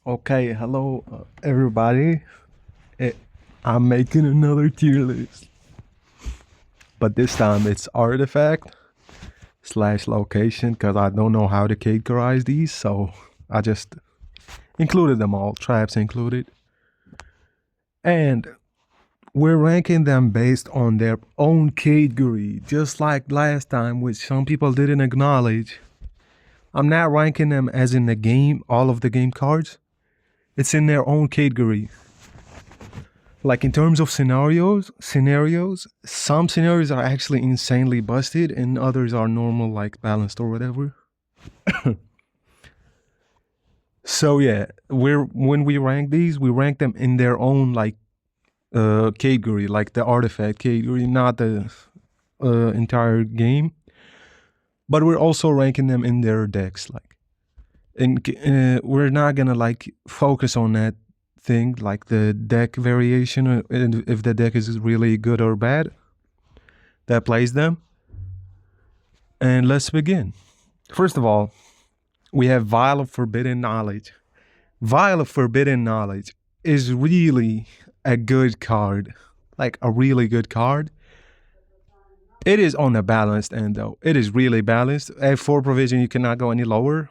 Okay, hello everybody. Eh, I'm making another tier list, but this time it's artifact slash location because I don't know how to categorize these, so I just included them all, traps included, and we're ranking them based on their own category, just like last time, which some people didn't acknowledge. I'm not ranking them as in the game, all of the game cards. It's in their own category. Like in terms of scenarios, some scenarios are actually insanely busted and others are normal, like balanced or whatever. So yeah, when we rank these, we rank them in their own like category, like the artifact category, not the entire game. But we're also ranking them in their decks, like, and we're not gonna like focus on that thing, like the deck variation, and if the deck is really good or bad that plays them. And let's begin. First of all, we have Vial of Forbidden Knowledge. Vial of Forbidden Knowledge is really a good card, like a really good card. It is on the balanced end though. It is really balanced. At 4 provision, you cannot go any lower.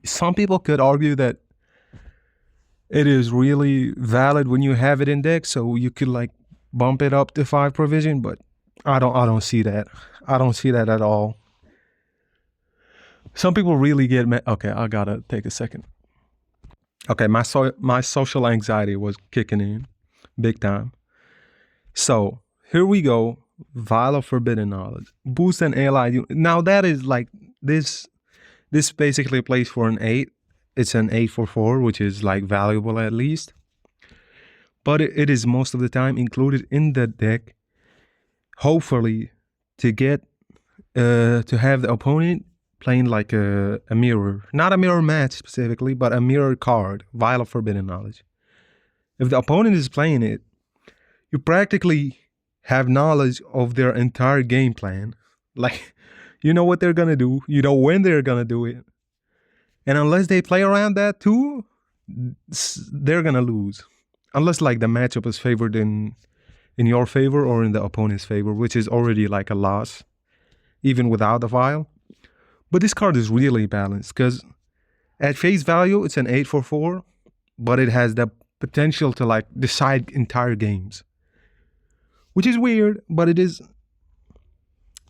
Some people could argue that it is really valid when you have it in deck, so you could like bump it up to 5 provision, but I don't see that. I don't see that at all. Some people really get mad. Okay, I gotta take a second. Okay, my social anxiety was kicking in big time. So here we go. Vial of Forbidden Knowledge. Boost an ally. Now that is like this basically plays for an 8. It's an 8 for 4, which is like valuable at least. But it is most of the time included in the deck, hopefully to get to have the opponent playing like a mirror, not a mirror match specifically, but a mirror card, Vial of Forbidden Knowledge. If the opponent is playing it, you practically have knowledge of their entire game plan. Like, you know what they're gonna do, you know when they're gonna do it. And unless they play around that too, they're gonna lose. Unless like the matchup is favored in your favor or in the opponent's favor, which is already like a loss, even without the vial. But this card is really balanced because at face value, it's an 8 for 4, but it has the potential to like decide entire games, which is weird, but it is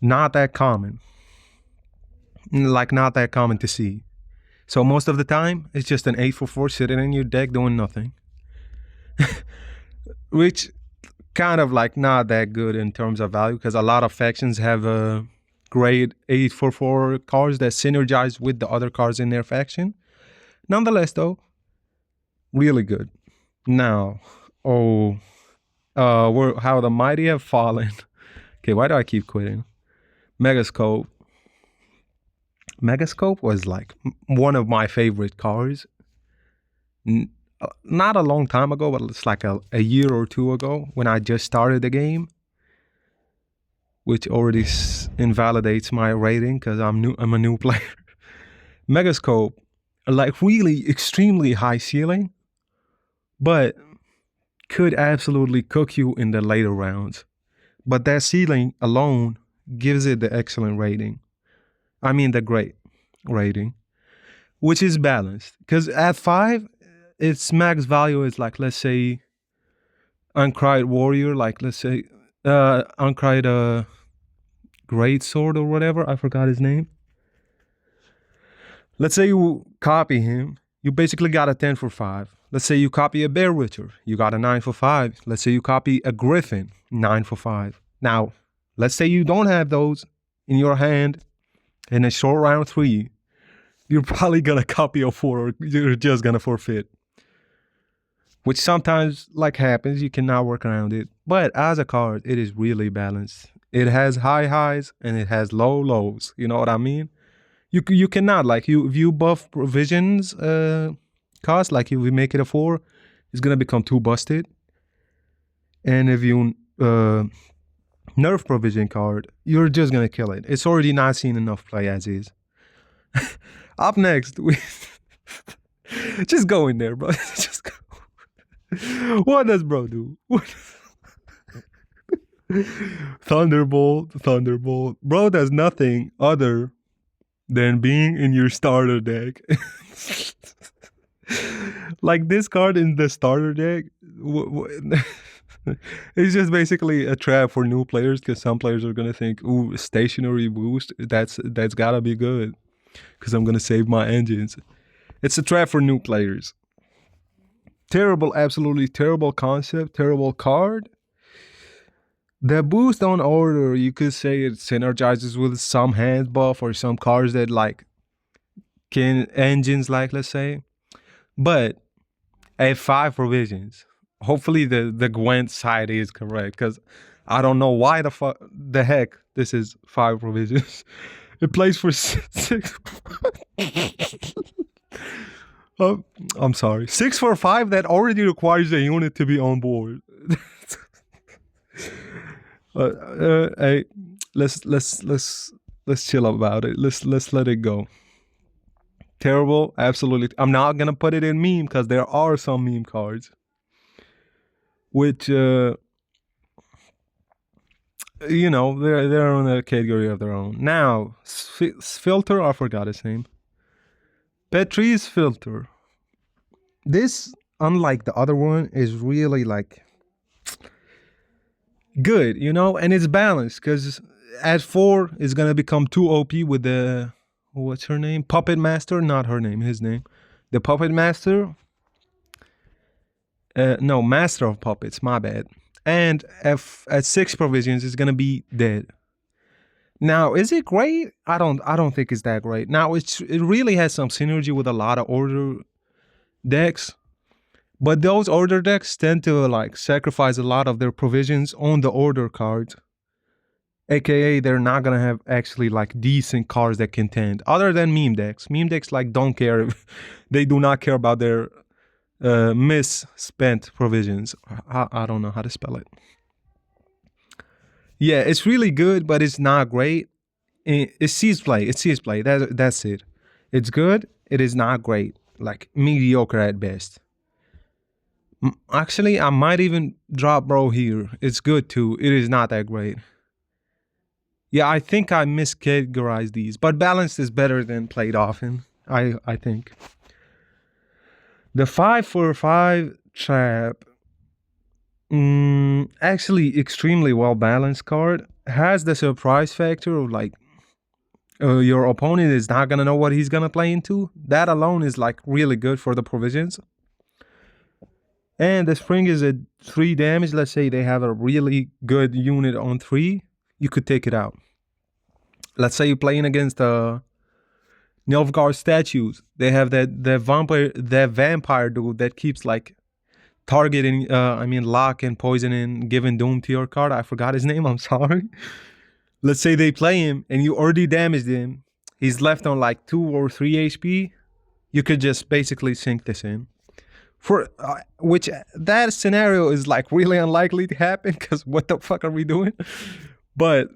not that common. Like not that common to see. So most of the time, it's just an 8 for 4 sitting in your deck doing nothing. Which kind of like not that good in terms of value because a lot of factions have a great 8 for 4 cards that synergize with the other cards in their faction. Nonetheless though, really good. Now, how the mighty have fallen. Okay, why do I keep quitting? Megascope. Megascope was like one of my favorite cards. Not a long time ago, but it's like a year or two ago when I just started the game, which already invalidates my rating because I'm a new player. Megascope, like really extremely high ceiling, but could absolutely cook you in the later rounds. But that ceiling alone gives it the excellent rating. I mean the great rating, which is balanced. Because at 5, its max value is like, let's say, Uncried Warrior, like let's say Uncried Great Sword or whatever, I forgot his name. Let's say you copy him, you basically got a 10 for 5. Let's say you copy a Bear Witcher, you got a 9 for 5. Let's say you copy a Griffin, 9 for 5. Now, let's say you don't have those in your hand in a short round 3, you're probably gonna copy a 4 or you're just gonna forfeit. Which sometimes like happens, you cannot work around it. But as a card, it is really balanced. It has high highs and it has low lows. You know what I mean? You cannot like if you buff provisions cost, like if we make it a 4, it's gonna become too busted. And if you nerf provision card, you're just gonna kill it. It's already not seen enough play as is. Up next, Just go in there, bro. Just go. What does bro do? Thunderbolt, Thunderbolt. Bro does nothing other than being in your starter deck. Like this card in the starter deck, it's just basically a trap for new players because some players are gonna think, "Ooh, stationary boost. That's gotta be good," because I'm gonna save my engines. It's a trap for new players. Terrible, absolutely terrible concept, terrible card. The boost on order, you could say it synergizes with some hand buff or some cards that like can engines, like let's say. But at 5 provisions, hopefully the Gwent side is correct because I don't know why the heck this is 5 provisions. It plays for 6. I'm sorry, 6 for 5. That already requires the unit to be on board. Hey, let's chill about it. Let's let it go. Terrible, absolutely. I'm not gonna put it in meme because there are some meme cards, which they're in a category of their own. Now, filter, I forgot his name. Petrie's filter. This, unlike the other one, is really like good, and it's balanced because at 4 it's gonna become too OP with the what's her name? Puppet Master, not her name, his name. The Puppet Master. No, Master of Puppets, my bad. And at 6 provisions it's gonna be dead. Now, is it great? I don't think it's that great. Now it really has some synergy with a lot of order decks. But those order decks tend to like sacrifice a lot of their provisions on the order cards. AKA they're not gonna have actually like decent cards that contend. Other than meme decks. Meme decks like don't care. They do not care about their misspent provisions. I don't know how to spell it. Yeah, it's really good, but it's not great. It sees play. It sees play. That's it. It's good. It is not great. Like mediocre at best. Actually, I might even drop bro here. It's good too. It is not that great. Yeah, I think I miscategorized these, but balanced is better than played often. I think. The 5 for 5 trap, actually extremely well balanced card. Has the surprise factor of like your opponent is not gonna know what he's gonna play into. That alone is like really good for the provisions. And the spring is at 3 damage. Let's say they have a really good unit on 3. You could take it out. Let's say you're playing against Nilfgaard statues. They have that vampire dude that keeps like targeting, lock and poisoning, giving doom to your card. I forgot his name. I'm sorry. Let's say they play him and you already damaged him. He's left on like 2 or 3 HP. You could just basically sink this in. For which that scenario is like really unlikely to happen because what the fuck are we doing? But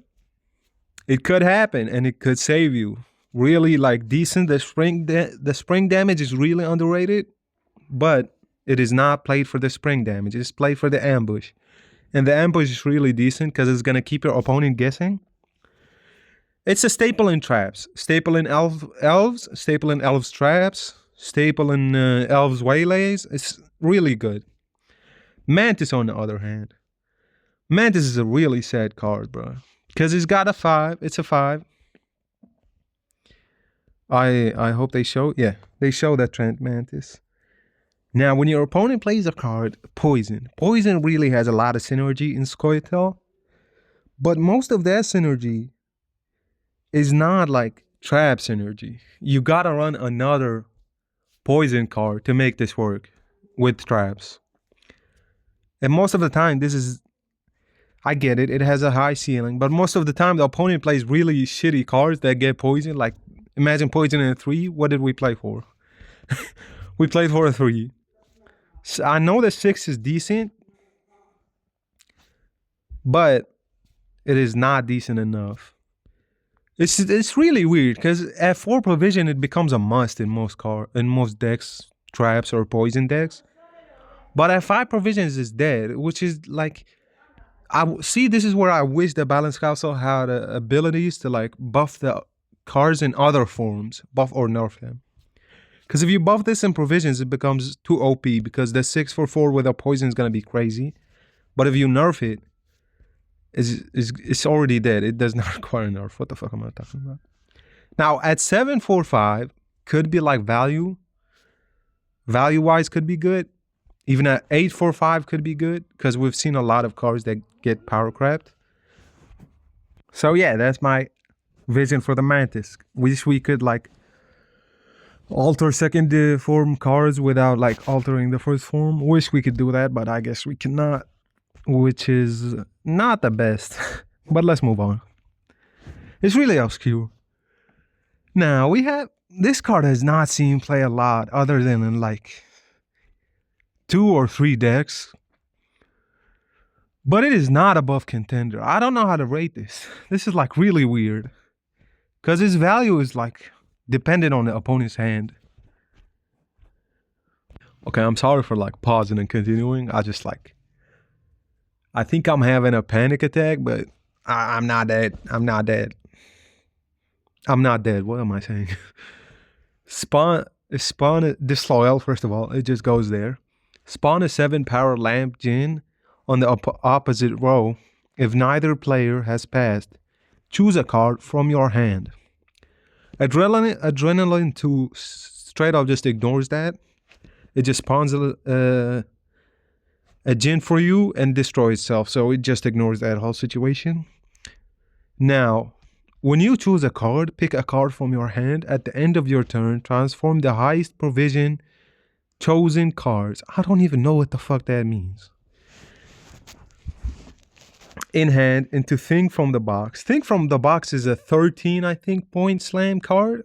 it could happen and it could save you. Really like decent. The spring damage is really underrated, but it is not played for the spring damage. It's played for the ambush. And the ambush is really decent because it's gonna keep your opponent guessing. It's a staple in traps. Staple in elves, staple in elves traps, staple in elves waylays. It's really good. Mantis on the other hand. Mantis is a really sad card, bro. Because it's got a 5. It's a 5. I hope they show. Yeah, they show that Trent Mantis. Now, when your opponent plays a card, Poison. Poison really has a lot of synergy in Scoia'tael. But most of that synergy is not like trap synergy. You gotta run another poison card to make this work with traps. And most of the time, I get it, it has a high ceiling, but most of the time the opponent plays really shitty cards that get poison. Like, imagine poison in a 3. What did we play for? We played for a 3. So I know the 6 is decent, but it is not decent enough. It's really weird because at 4 provision it becomes a must in most decks. traps or poison decks. But at 5 provisions is dead, which is like see, this is where I wish the Balance Castle had abilities to like buff the cards in other forms, buff or nerf them. Because if you buff this in provisions, it becomes too OP because the 6 for 4 with a poison is gonna be crazy. But if you nerf it, it's already dead. It does not require nerf. What the fuck am I talking about? Now at 7 for 5 could be like value wise could be good. Even at 8 for 5 could be good because we've seen a lot of cards that get power crapped. So yeah, that's my vision for the Mantis. Wish we could like alter second form cards without like altering the first form. Wish we could do that, but I guess we cannot, which is not the best. But let's move on. It's really obscure. Now we have, this card has not seen play a lot other than in like 2 or 3 decks. But it is not above contender. I don't know how to rate this. This is like really weird. Because its value is like dependent on the opponent's hand. Okay, I'm sorry for like pausing and continuing. I think I'm having a panic attack, but I'm not dead. I'm not dead. What am I saying? Spawn disloyal, first of all. It just goes there. Spawn a 7 power lamp Jinn on the opposite row. If neither player has passed, choose a card from your hand. Adrenaline 2 straight up just ignores that. It just spawns a Jinn for you and destroys itself. So it just ignores that whole situation. Now, when you choose a card, pick a card from your hand. At the end of your turn, transform the highest provision chosen cards. I don't even know what the fuck that means. In hand into Think from the Box. Think from the Box is a 13, I think, point slam card,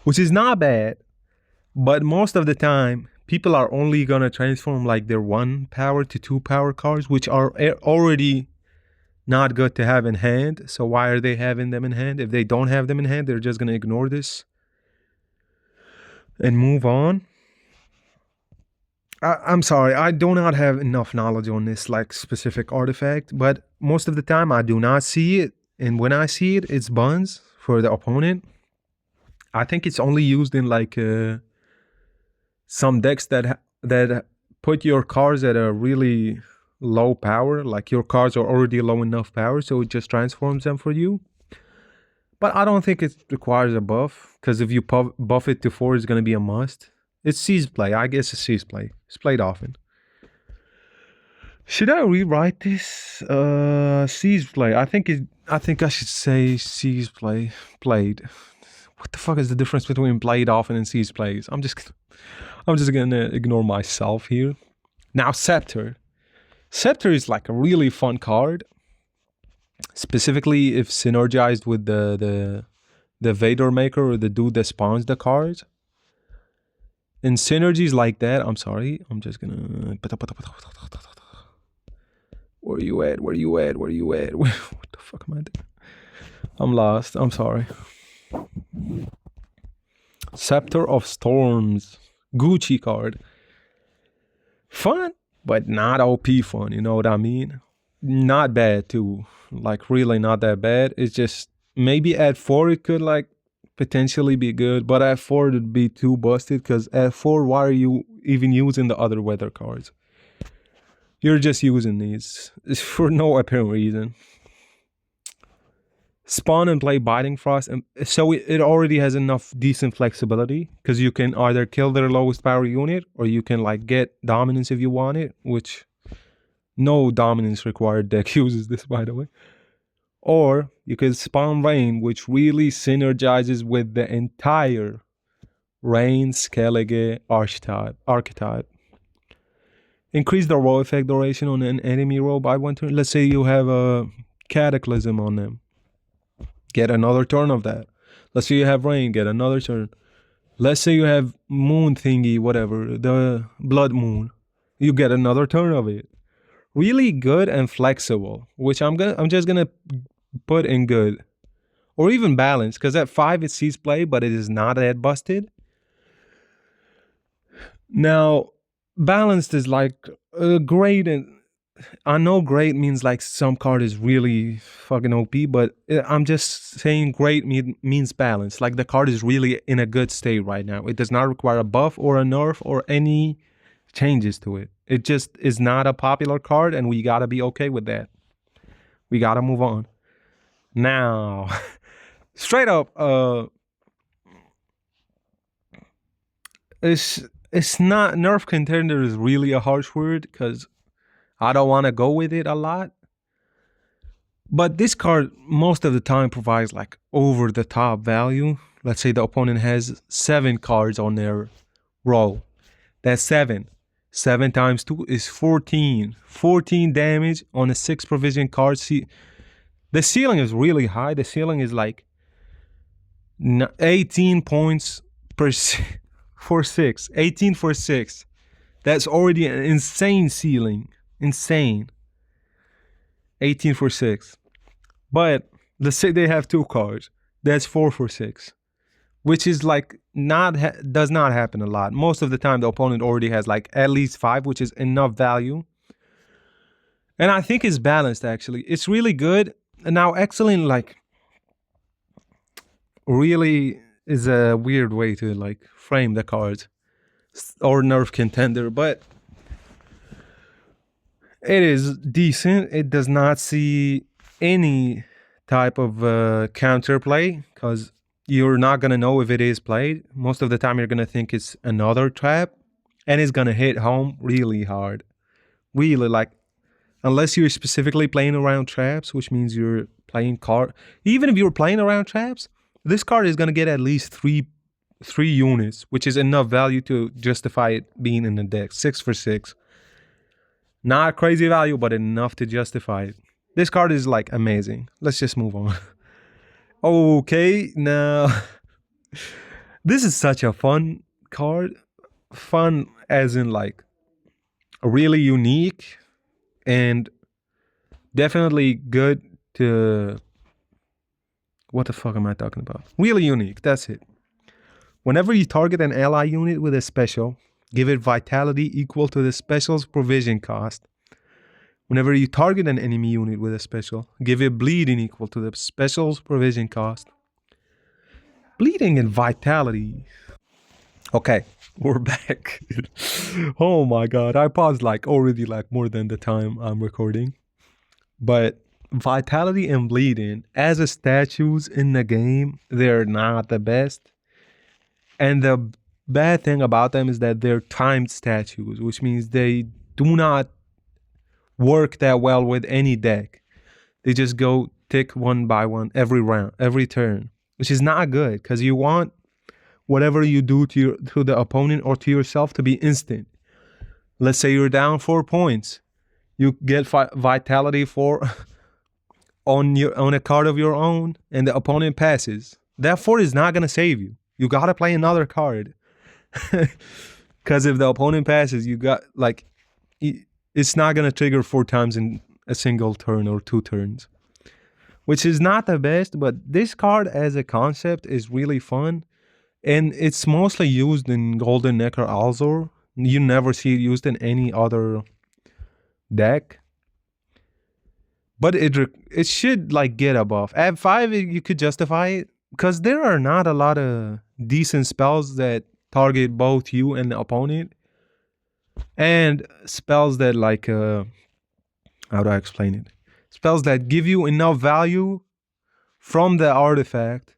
which is not bad, but most of the time people are only gonna transform like their 1 power to 2 power cards, which are already not good to have in hand. So why are they having them in hand? If they don't have them in hand, they're just gonna ignore this and move on. I'm sorry, I do not have enough knowledge on this like specific artifact, but most of the time I do not see it, and when I see it, it's buns for the opponent. I think it's only used in like some decks that put your cards at a really low power, like your cards are already low enough power, so it just transforms them for you. But I don't think it requires a buff, because if you buff it to 4, it's going to be a must. It's sees play. I guess it's sees play. It's played often. Should I rewrite this? Sees play. I think I should say sees play. Played. What the fuck is the difference between played often and sees plays? I'm just gonna ignore myself here. Now Scepter. Scepter is like a really fun card. Specifically if synergized with the Vader Maker or the dude that spawns the cards. In synergies like that, I'm sorry, I'm just gonna... Where you at? What the fuck am I doing? I'm lost, I'm sorry. Scepter of Storms. Gucci card. Fun, but not OP fun, you know what I mean? Not bad too, like really not that bad. It's just, maybe at 4 it could like potentially be good, but at 4 it'd be too busted, because at 4, why are you even using the other weather cards? You're just using these for no apparent reason. Spawn and play Biting Frost, and so it already has enough decent flexibility, because you can either kill their lowest power unit, or you can like get dominance if you want it, which no dominance required deck uses this, by the way. Or you could spawn Rain, which really synergizes with the entire Rain Skellige archetype. Increase the row effect duration on an enemy row by 1 turn. Let's say you have a Cataclysm on them. Get another turn of that. Let's say you have Rain, get another turn. Let's say you have Moon thingy, whatever, the Blood Moon. You get another turn of it. Really good and flexible, which I'm just gonna put in good, or even balanced, because at 5 it sees play, but it is not that busted. Now, balanced is like great, and I know great means like some card is really fucking OP, but I'm just saying great means balance. Like the card is really in a good state right now. It does not require a buff or a nerf or any changes to it. It just is not a popular card, and we gotta be okay with that. We gotta move on. Now, straight up, it's not nerf contender is really a harsh word because I don't want to go with it a lot. But this card most of the time provides like over the top value. Let's say the opponent has 7 cards on their roll. That's 7. 7 times 2 is 14. 14 damage on a 6 provision card. See, the ceiling is really high. The ceiling is like 18 points per for 6. 18 for 6. That's already an insane ceiling. Insane. 18 for 6. But let's say they have 2 cards. That's 4 for 6. Which is like does not happen a lot. Most of the time the opponent already has like at least 5, which is enough value. And I think it's balanced actually. It's really good. And now excellent like really is a weird way to like frame the cards. Or nerf contender, but it is decent. It does not see any type of counterplay because you're not going to know if it is played. Most of the time you're going to think it's another trap, and it's going to hit home really hard. Really, like, unless you're specifically playing around traps, which means you're playing card. Even if you're playing around traps, this card is going to get at least three units, which is enough value to justify it being in the deck. 6 for 6. Not crazy value, but enough to justify it. This card is like amazing. Let's just move on. Okay, now this is such a fun card. Fun as in like really unique and definitely good to... What the fuck am I talking about? Really unique, that's it. Whenever you target an ally unit with a special, give it vitality equal to the special's provision cost. Whenever you target an enemy unit with a special, give it bleeding equal to the special's provision cost. Bleeding and vitality. Okay, we're back. Oh my god, I paused like already like more than the time I'm recording. But vitality and bleeding as a statues in the game, they're not the best. And the bad thing about them is that they're timed statues, which means they do not work that well with any deck. They just go tick one by one every round, every turn, which is not good because you want whatever you do to the opponent or to yourself to be instant. Let's say you're down 4 points, you get vitality for on a card of your own, and the opponent passes. That 4 is not gonna save you. You gotta play another card. Because if the opponent passes, you got like, it's not gonna trigger 4 times in a single turn or 2 turns, which is not the best. But this card as a concept is really fun, and it's mostly used in Golden Neckar Alzor. You never see it used in any other deck. But it should like get a buff. At 5, you could justify it because there are not a lot of decent spells that target both you and the opponent, and spells that like how do I explain it? Spells that give you enough value from the artifact.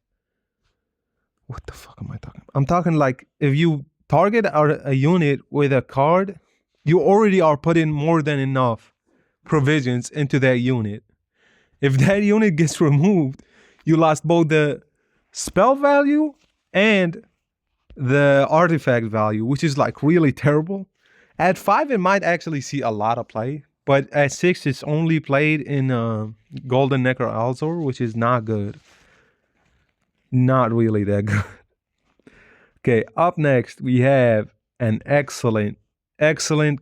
What the fuck am I talking about? I'm talking like if you target a unit with a card, you already are putting more than enough provisions into that unit. If that unit gets removed, you lost both the spell value and the artifact value, which is like really terrible. At 5, it might actually see a lot of play, but at 6, it's only played in Golden Neckar Alzor, which is not good. Not really that good. Okay, up next, we have an excellent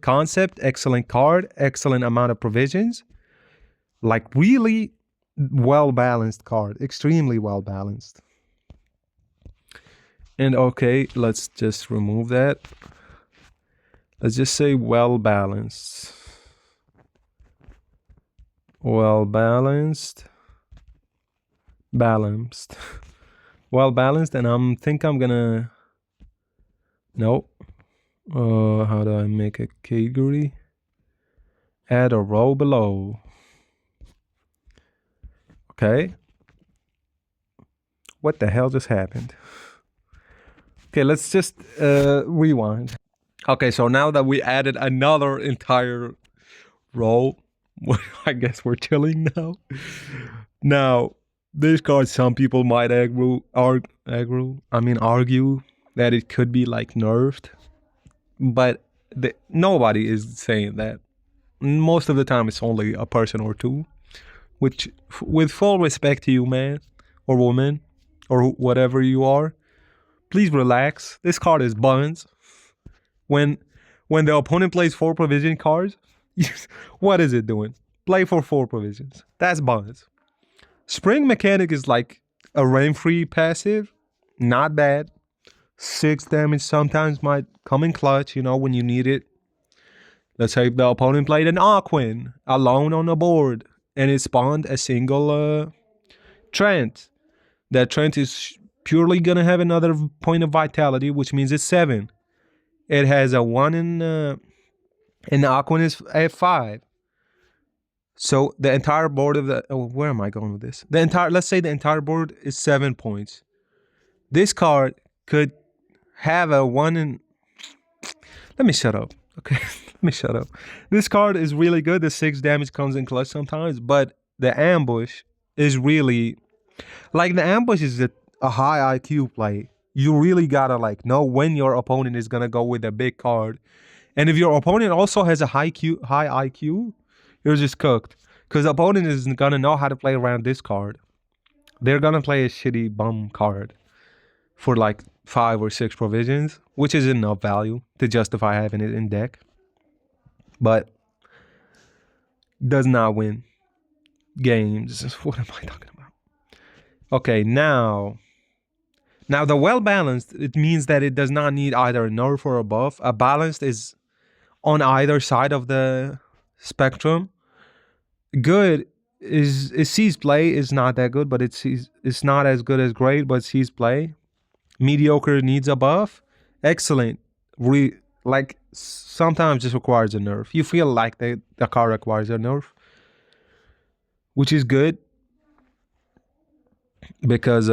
concept, excellent card, excellent amount of provisions. Like really well-balanced card, extremely well-balanced. And okay, let's just remove that. Let's just say well balanced. Well balanced. Balanced. Well balanced, and I'm gonna. Nope. How do I make a category? Add a row below. Okay. What the hell just happened? Okay, let's just rewind. Okay, so now that we added another entire row, I guess we're chilling now. Now, this card, some people might argue that it could be like nerfed, but nobody is saying that. Most of the time, it's only a person or two. Which, with full respect to you, man or woman, or whatever you are, please relax. This card is buns. When the opponent plays 4 provision cards, what is it doing? Play for 4 provisions. That's buns. Spring Mechanic is like a rain-free passive. Not bad. 6 damage sometimes might come in clutch, when you need it. Let's say if the opponent played an Aquin alone on the board and it spawned a single Trent. That Trent is purely going to have another point of vitality, which means it's 7. It has a 1 in the Aquin is at 5. So the entire board of where am I going with this? Let's say the entire board is 7 points. This card could have a 1 in. Let me shut up. Okay, let me shut up. This card is really good. The 6 damage comes in clutch sometimes, but the ambush is really like the ambush is a high IQ play. You really gotta know when your opponent is gonna go with a big card, and if your opponent also has a high IQ, you're just cooked. Because the opponent isn't gonna know how to play around this card. They're gonna play a shitty bum card for 5 or 6 provisions, which is enough value to justify having it in deck, but does not win games. What am I talking about? Okay, now the well balanced, it means that it does not need either a nerf or a buff. A balanced is on either side of the spectrum. Good is sees play is not that good, but it's not as good as great, but sees play. Mediocre needs a buff. Excellent. Sometimes just requires a nerf. You feel like the card requires a nerf, which is good because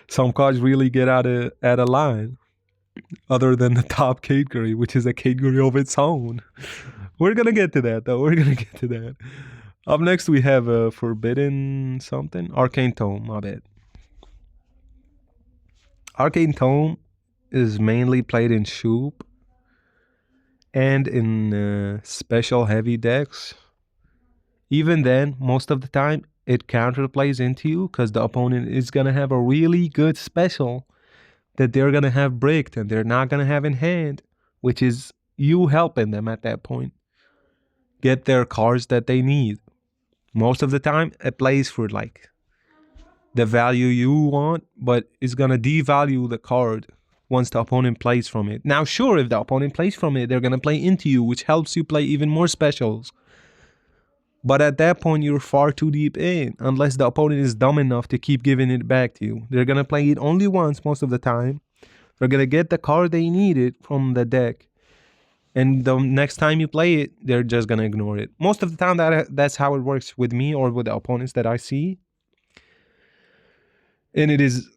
some cards really get out of line. Other than the top category, which is a category of its own. We're gonna get to that though. Up next we have a Forbidden something. Arcane Tome, my bad. Arcane Tome is mainly played in Shoop and in special heavy decks. Even then, most of the time, it counterplays into you because the opponent is going to have a really good special that they're going to have bricked and they're not going to have in hand, which is you helping them at that point get their cards that they need. Most of the time, it plays for the value you want, but it's going to devalue the card once the opponent plays from it. Now, sure, if the opponent plays from it, they're going to play into you, which helps you play even more specials. But at that point, you're far too deep in, unless the opponent is dumb enough to keep giving it back to you. They're going to play it only once most of the time. They're going to get the card they needed from the deck. And the next time you play it, they're just going to ignore it. Most of the time, that's how it works with me or with the opponents that I see. And it is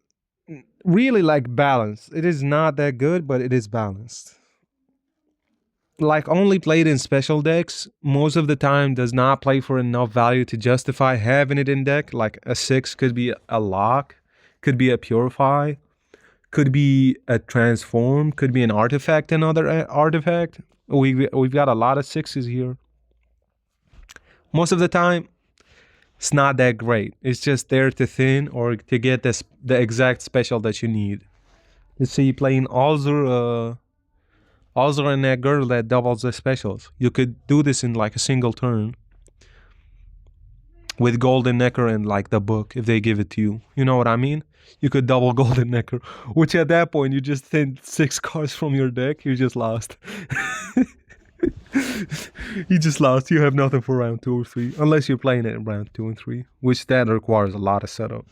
really balanced. It is not that good, but it is balanced. Only played in special decks, most of the time does not play for enough value to justify having it in deck. A 6 could be a lock, could be a purify, could be a transform, could be an artifact, another artifact. We've got a lot of 6s here. Most of the time, it's not that great. It's just there to thin or to get the exact special that you need. Let's say you're playing Alzur and that girl that doubles the specials. You could do this in a single turn. with Golden Necker and like the book if they give it to you. You know what I mean? You could double Golden Necker, which at that point you just thin 6 cards from your deck. You just lost. You just lost. You have nothing for round 2 or 3, unless you're playing it in round 2 and 3, which that requires a lot of setup.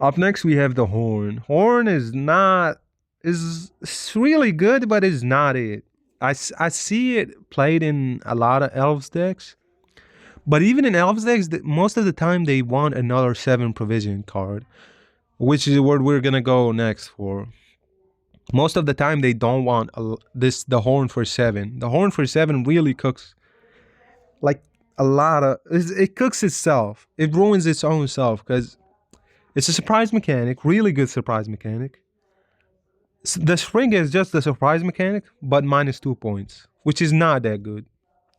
Up next we have the Horn. Horn is not is it's really good, but it's not it. I see it played in a lot of Elves decks, but even in Elves decks, most of the time they want another 7 provision card, which is what we're gonna go next for. Most of the time they don't want the Horn for 7. The Horn for 7 really cooks like a lot of it cooks itself. It ruins its own self because it's a surprise mechanic, really good surprise mechanic. The spring is just the surprise mechanic, but minus 2 points, which is not that good.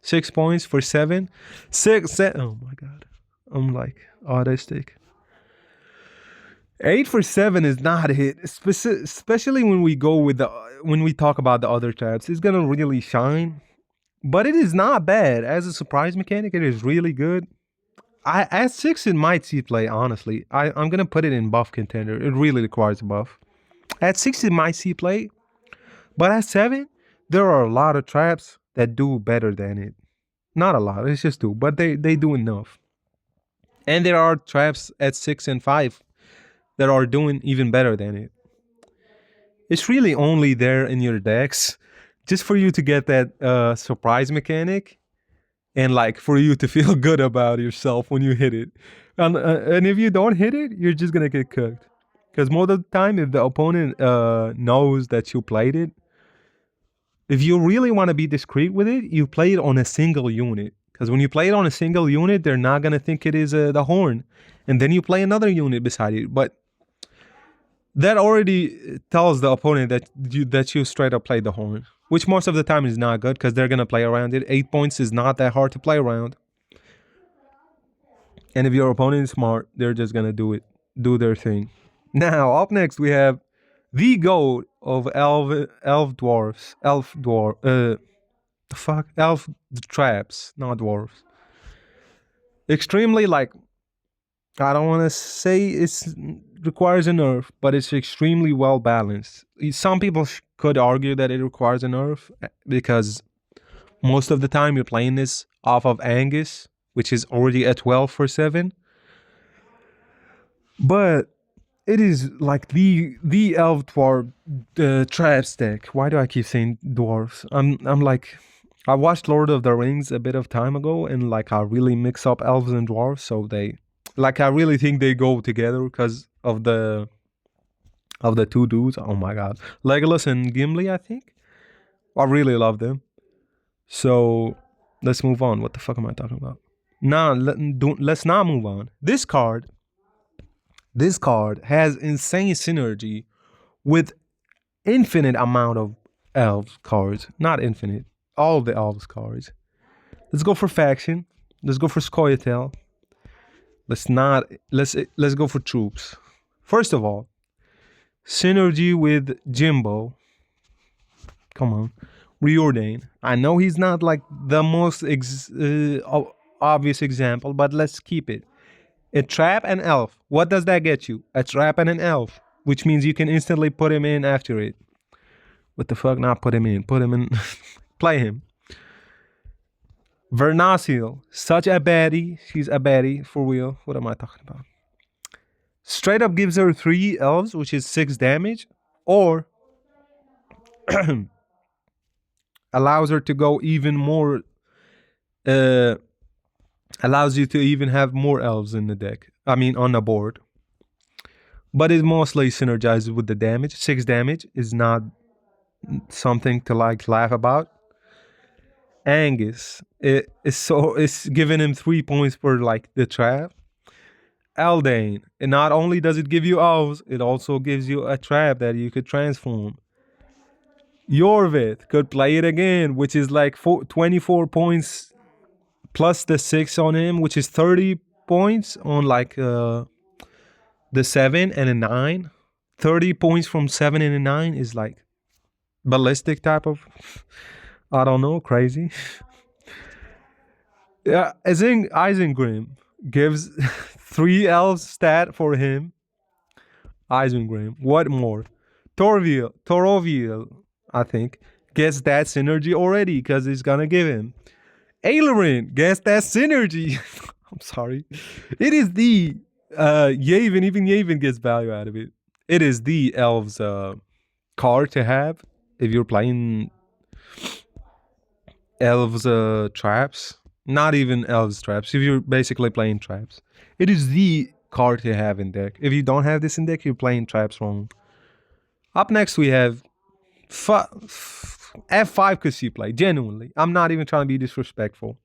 6 points for 7. Oh my god. I'm like autistic. 8 for 7 is not a hit, especially when we go with when we talk about the other tabs. It's gonna really shine, but it is not bad as a surprise mechanic. It is really good. At 6 it might see play. Honestly, I'm gonna put it in buff contender. It really requires a buff. At 6 it might see play, but at 7 there are a lot of traps that do better than it. Not a lot, it's just 2, but they do enough. And there are traps at 6 and 5 that are doing even better than it. It's really only there in your decks just for you to get that surprise mechanic and like for you to feel good about yourself when you hit it. And if you don't hit it, you're just gonna get cooked. Because most of the time, if the opponent knows that you played it, if you really want to be discreet with it, you play it on a single unit. Because when you play it on a single unit, they're not gonna think it is the Horn, and then you play another unit beside it. But that already tells the opponent that you straight up played the Horn, which most of the time is not good because they're gonna play around it. 8 points is not that hard to play around, and if your opponent is smart, they're just gonna do their thing. Now, up next we have the GOAT of elf traps, not dwarves. Extremely, like, I don't want to say it requires a nerf, but it's extremely well balanced. Some people could argue that it requires a nerf because most of the time you're playing this off of Angus, which is already at 12 for 7. But it is like the elf dwarf traps deck. Why do I keep saying dwarves? I'm like, I watched Lord of the Rings a bit of time ago, and like I really mix up elves and dwarves, so they like I really think they go together because of the 2 dudes. Oh my god, Legolas and Gimli. I think I really love them. So let's move on. What the fuck am I talking about? Nah, let's not move on. This card has insane synergy with infinite amount of elves cards. Not infinite, all the elves cards. Let's go for faction. Let's go for Scoia'tael. Let's go for troops. First of all, synergy with Jimbo. Come on. Reordain. I know he's not like the most obvious example, but let's keep it. A trap and elf. What does that get you? A trap and an elf, which means you can instantly put him in after it. What the fuck? Not put him in. Put him in. Play him. Vernasil. Such a baddie. She's a baddie for real. What am I talking about? Straight up gives her 3 elves, which is 6 damage, or allows her to go even more. Allows you to even have more elves in the deck. I mean, on the board. But it mostly synergizes with the damage. 6 damage is not something to like laugh about. Angus, it's giving him 3 points for like the trap. Eldane, and not only does it give you elves, it also gives you a trap that you could transform. Yorvith could play it again, which is like 24 points plus the 6 on him, which is 30 points on like the 7 and a 9. 30 points from 7 and a 9 is like ballistic type of, I don't know, crazy. Yeah, Isengrim gives 3 elves stat for him. Isengrim. What more? Torovil, I think, gets that synergy already because it's gonna give him. Ailerin gets that synergy. I'm sorry. It is the Yavin, even Yavin gets value out of it. It is the elves card to have if you're playing elves traps. Not even elves traps. If you're basically playing traps, it is the card to have in deck. If you don't have this in deck, you're playing traps wrong. Up next we have F5 could see play. Genuinely, I'm not even trying to be disrespectful.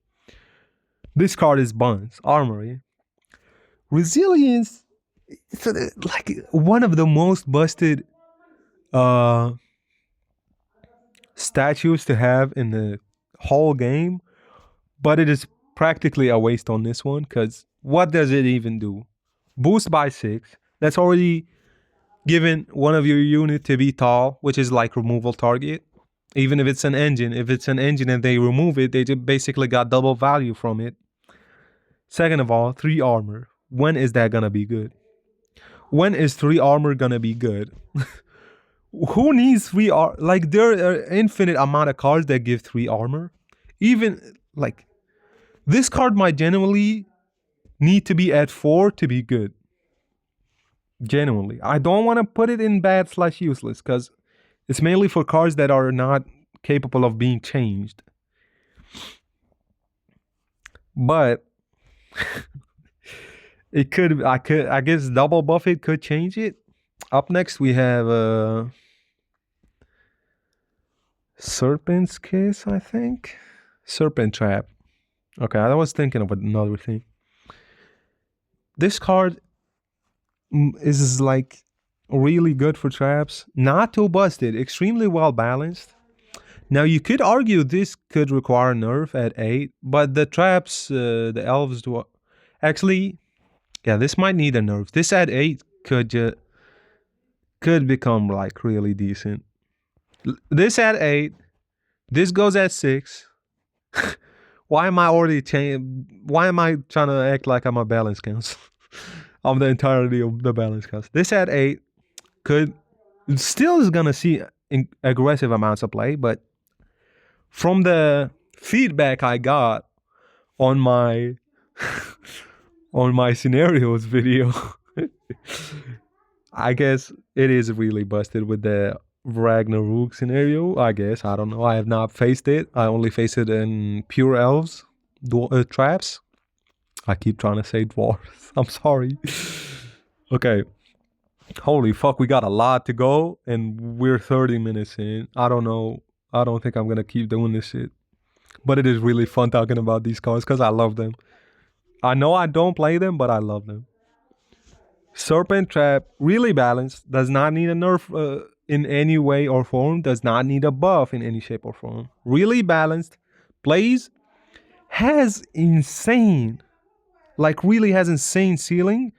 This card is Buns Armory. Resilience, it's like one of the most busted statues to have in the whole game, but it is practically a waste on this one because what does it even do? Boost by 6. That's already given one of your unit to be tall, which is like removal target. Even if it's an engine, and they remove it, they just basically got double value from it. Second of all, 3 armor. When is that gonna be good? When is 3 armor gonna be good? Who needs 3 armor? Like, there are infinite amount of cards that give 3 armor. Even like this card might genuinely need to be at 4 to be good. Genuinely, I don't want to put it in bad/useless because it's mainly for cards that are not capable of being changed. But it could, I guess double buff it could change it. Up next we have Serpent's Kiss, I think. Serpent Trap. Okay, I was thinking of another thing. This card is like really good for traps. Not too busted, extremely well balanced. Now you could argue this could require nerf at 8, but the traps, the elves do. Actually, yeah, this might need a nerf. This at 8 could become like really decent. This at 8, this goes at 6. Why am I trying to act like I'm a balance council? I'm the entirety of the balance council. This at 8 still is gonna see aggressive amounts of play, but from the feedback I got on my on my scenarios video, I guess it is really busted with the Ragnarok scenario. I guess, I don't know. I have not faced it. I only faced it in pure elves traps. I keep trying to say dwarves. I'm sorry. Okay. Holy fuck, we got a lot to go and we're 30 minutes in. I don't know. I don't think I'm gonna keep doing this shit. But it is really fun talking about these cards because I love them. I know I don't play them, but I love them. Serpent Trap, really balanced. Does not need a nerf in any way or form. Does not need a buff in any shape or form. Really balanced. Plays. Has insane, like really has insane ceiling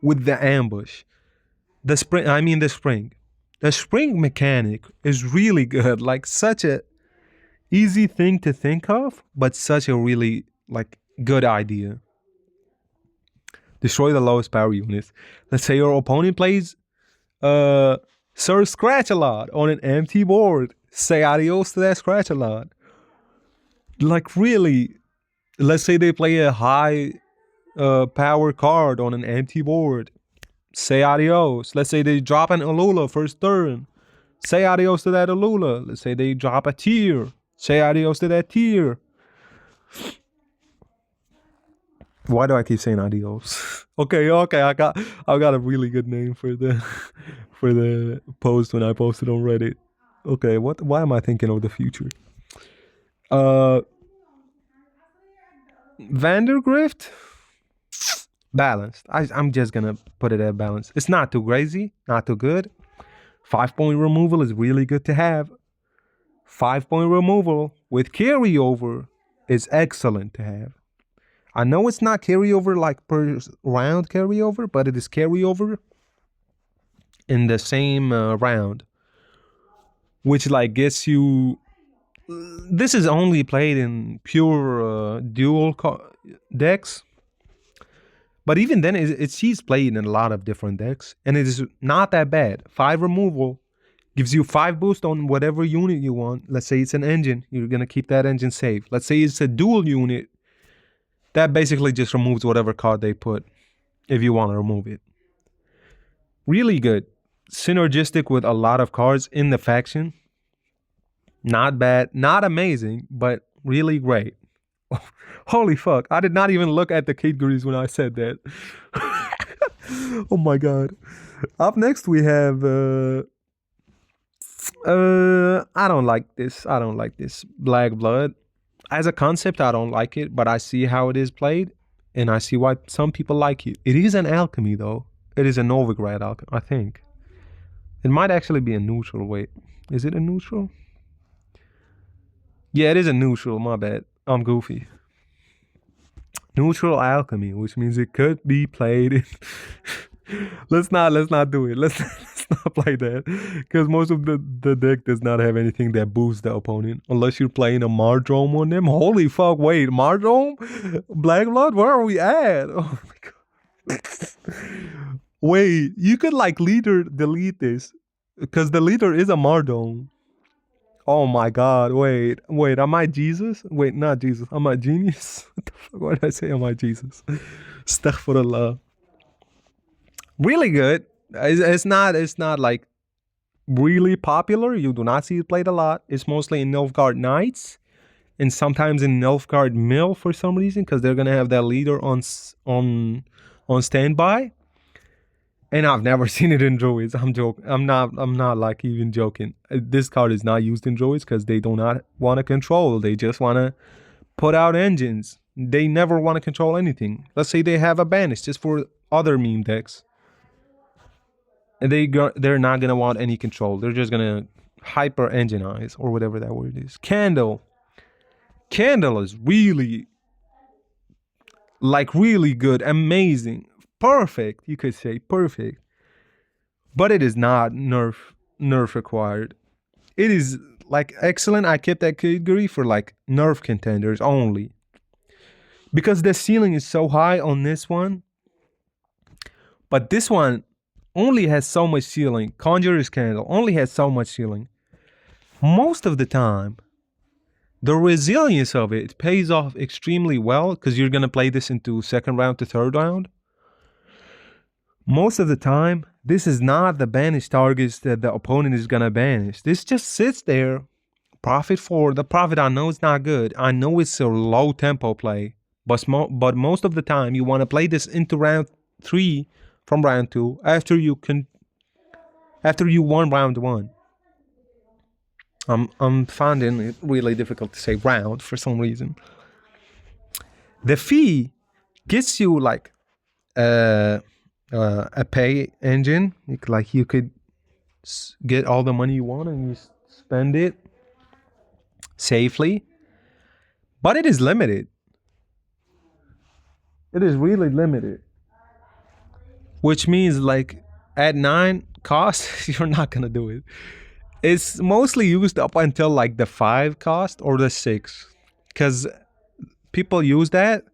with the ambush. The spring. The spring mechanic is really good. Like such a easy thing to think of, but such a really like good idea. Destroy the lowest power units. Let's say your opponent plays Sir Scratch-A-Lot on an empty board. Say adios to that Scratch-A-Lot. Like really, let's say they play a high power card on an empty board. Say adios. Let's say they drop an Alula first turn. Say adios to that Alula. Let's say they drop a tier. Say adios to that tier. Why do I keep saying adios? Okay, I got a really good name for the post when I posted on Reddit. Okay, why am I thinking of the future? Vandergrift? Balanced. I'm just gonna put it at balance. It's not too crazy, not too good. 5-point removal is really good to have. 5-point removal with carryover is excellent to have. I know it's not carryover like per round carryover, but it is carryover in the same round, which like gets you This is only played in pure decks. But even then, she's played in a lot of different decks, and it is not that bad. 5 removal gives you 5 boost on whatever unit you want. Let's say it's an engine, you're gonna keep that engine safe. Let's say it's a dual unit, that basically just removes whatever card they put, if you want to remove it. Really good. Synergistic with a lot of cards in the faction. Not bad, not amazing, but really great. Holy fuck, I did not even look at the categories when I said that. Oh my god. Up next we have I don't like this. I don't like this. Black Blood. As a concept, I don't like it, but I see how it is played, and I see why some people like it. It is an alchemy though. It is a Novigrad alchemy, I think. It might actually be a neutral. Wait, is it a neutral? Yeah, it is a neutral, my bad. I'm goofy. Neutral alchemy, which means it could be played. let's not do it. Let's not play that, because most of the deck does not have anything that boosts the opponent unless you're playing a Mardrome on them. Holy fuck! Wait, Mardrome, Black Blood. Where are we at? Oh my god! Wait, you could like leader delete this because the leader is a Mardrome. Oh my god, wait, am I Jesus? Wait, not Jesus, am I genius? What the fuck, why did I say am I Jesus? Astaghfirullah. Really good. It's not like really popular. You do not see it played a lot. It's mostly in Nilfgaard Knights and sometimes in Nilfgaard Mill for some reason, because they're gonna have that leader on standby. And I've never seen it in Druids. I'm joking. I'm not like even joking. This card is not used in Druids because they do not want to control. They just want to put out engines. They never want to control anything. Let's say they have a banish just for other meme decks. And they're not going to want any control. They're just going to hyper enginize or whatever that word is. Candle. Candle is really good, amazing. Perfect, you could say perfect, but it is not nerf required. It is like excellent. I kept that category for like nerf contenders only, because the ceiling is so high on this one. But this one only has so much ceiling. Conjurer's Candle only has so much ceiling. Most of the time, the resilience of it pays off extremely well, because you're gonna play this into second round to third round. Most of the time, this is not the banish targets that the opponent is gonna banish. This just sits there. Profit 4. The profit, I know it's not good. I know it's a low tempo play, but most of the time you want to play this into round 3 from round 2 after you won round 1. I'm finding it really difficult to say round for some reason. The fee gets you like a pay engine. Like you could get all the money you want and you spend it safely, but it is limited. It is really limited, which means like at 9 cost you're not gonna do it. It's mostly used up until like the 5 cost or the 6, because people use that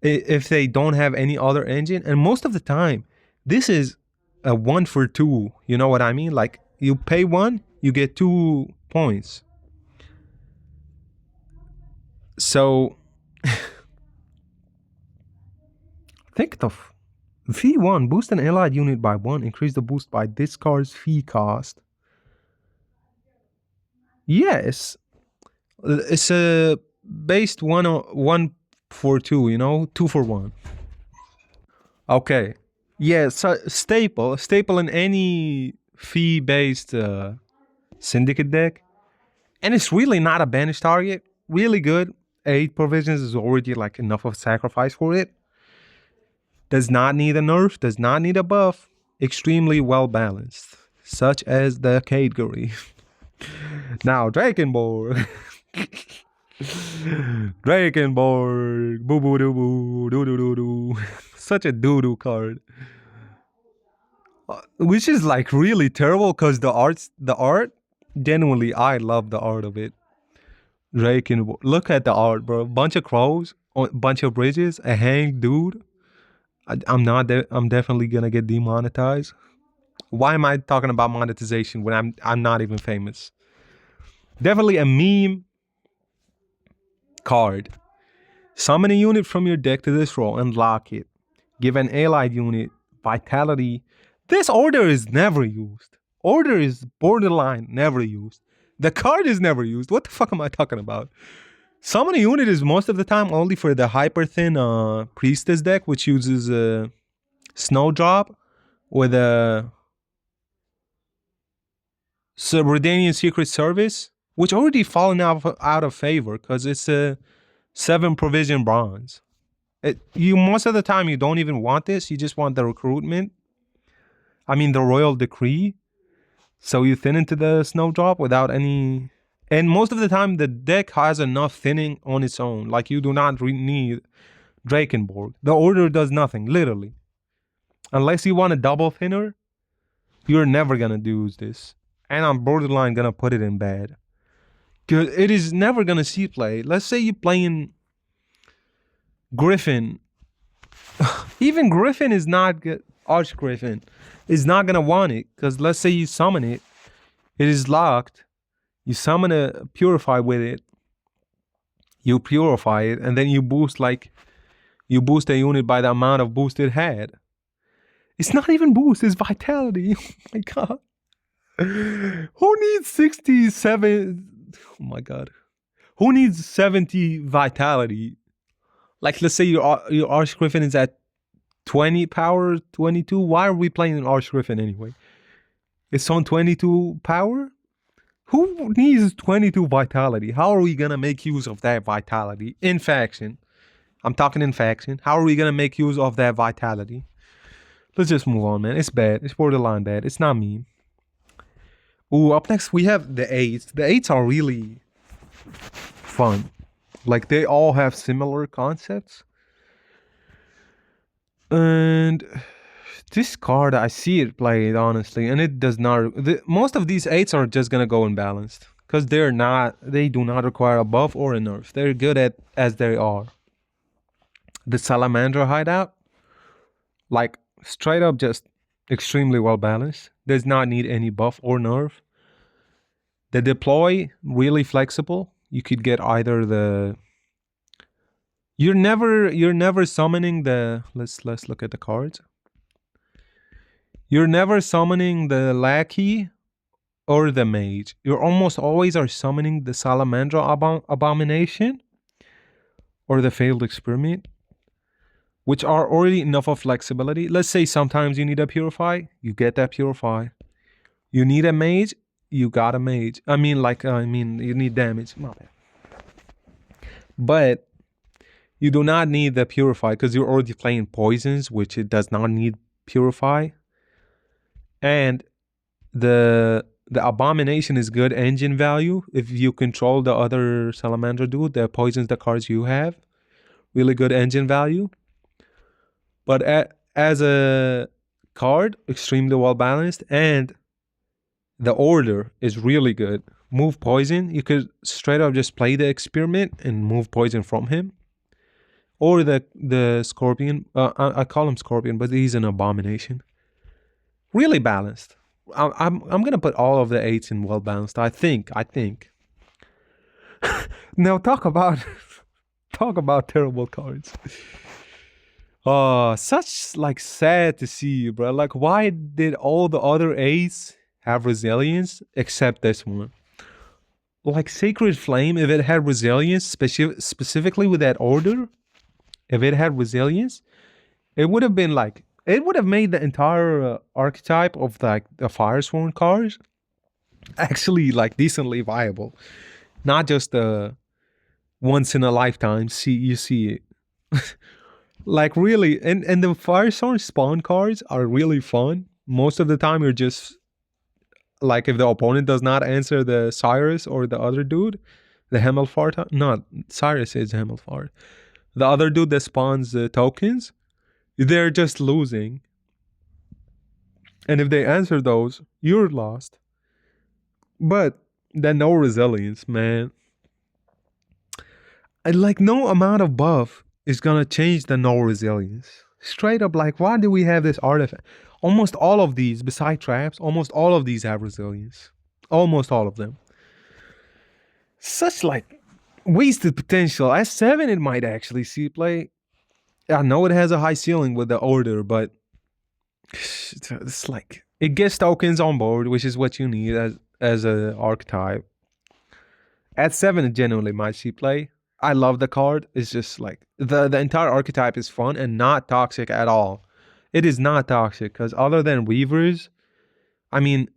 if they don't have any other engine. And most of the time this is a 1 for 2, you know what I mean? Like you pay 1, you get 2 points. So think of V1, boost an allied unit by 1, increase the boost by this card's fee cost. Yes, it's a based 1 for 2, you know, 2 for 1. Okay, yeah, so staple in any fee based syndicate deck, and it's really not a banish target. Really good. 8 provisions is already like enough of a sacrifice for it. Does not need a nerf, does not need a buff. Extremely well balanced, such as the category. Now, Drakenborg. Drakenborg. Boo boo doo boo. Doo doo doo doo. Such a doo doo card. Which is like really terrible, because the art, genuinely, I love the art of it. Drake and look at the art, bro. Bunch of crows, bunch of bridges, a hanged dude. I'm not. I'm definitely gonna get demonetized. Why am I talking about monetization when I'm not even famous? Definitely a meme card. Summon a unit from your deck to this row and lock it. Give an allied unit vitality. This order is never used. Order is borderline never used. The card is never used. What the fuck am I talking about? Summon a unit is most of the time only for the hyper thin priestess deck, which uses a snowdrop with a Subredanian Secret Service, which already fallen out of favor because it's a 7 provision bronze. You most of the time you don't even want this. You just want the recruitment. I mean the royal decree. So you thin into the snowdrop without any. And most of the time the deck has enough thinning on its own. Like you do not need Drakenborg. The order does nothing, literally. Unless you want a double thinner, you're never gonna use this. And I'm borderline gonna put it in bad. Cause it is never gonna see play. Let's say you're playing Griffin. Even Griffin is not good. Arch Griffin is not gonna want it. Cause let's say you summon it. It is locked. You summon a purify with it. You purify it, and then you boost a unit by the amount of boost it had. It's not even boost, it's vitality. Oh my god. Who needs 67? Oh my god. Who needs 70 vitality? Like, let's say your Arch Griffin is at 20 power, 22. Why are we playing an Arch Griffin anyway? It's on 22 power? Who needs 22 vitality? How are we gonna make use of that vitality in faction? I'm talking in faction. How are we gonna make use of that vitality? Let's just move on, man. It's bad. It's borderline bad. It's not me. Ooh, up next we have the 8s. The 8s are really fun. Like, they all have similar concepts. And this card, I see it played, honestly, and it does not. Most of these 8s are just gonna go imbalanced. Because they do not require a buff or a nerf. They're good at as they are. The Salamandra hideout, like, straight up just extremely well balanced. Does not need any buff or nerf. The deploy, really flexible. You could get either the. You're never summoning the. Let's look at the cards. You're never summoning the lackey or the mage. You're almost always are summoning the Salamandra abomination or the failed experiment, which are already enough of flexibility. Let's say sometimes you need a purify, you get that purify. You need a mage, you got a mage. You need damage. My bad. But you do not need the purify because you're already playing poisons, which it does not need purify. And the abomination is good engine value if you control the other Salamander dude that poisons the cards you have. Really good engine value. But as a card, extremely well balanced, and the order is really good. Move poison. You could straight up just play the experiment and move poison from him. Or the scorpion. I call him scorpion, but he's an abomination. Really balanced. I'm gonna put all of the 8s in well balanced. I think. Now talk about terrible cards. Such like sad to see, bro. Like, why did all the other 8s have resilience except this one? Like Sacred Flame, if it had resilience, specifically with that order, if it had resilience, it would have been like. It would have made the entire archetype of like the Firesworn cards actually like decently viable, not just once in a lifetime. You see it, like really, and the Firesworn spawn cards are really fun. Most of the time, you're just like if the opponent does not answer the Cyrus or the other dude, the Hemelfart. Not Cyrus is Hemelfart. The other dude that spawns tokens. They're just losing. And if they answer those, you're lost. But then no resilience, man. And like no amount of buff is gonna change the no resilience. Straight up, like why do we have this artifact? Almost all of these, beside traps, almost all of these have resilience. Almost all of them. Such like wasted potential. At 7, it might actually see play. I know it has a high ceiling with the order, but it's like it gets tokens on board, which is what you need as an archetype. At 7, it genuinely might see play. I love the card. It's just like the entire archetype is fun and not toxic at all. It is not toxic because other than Weavers, I mean,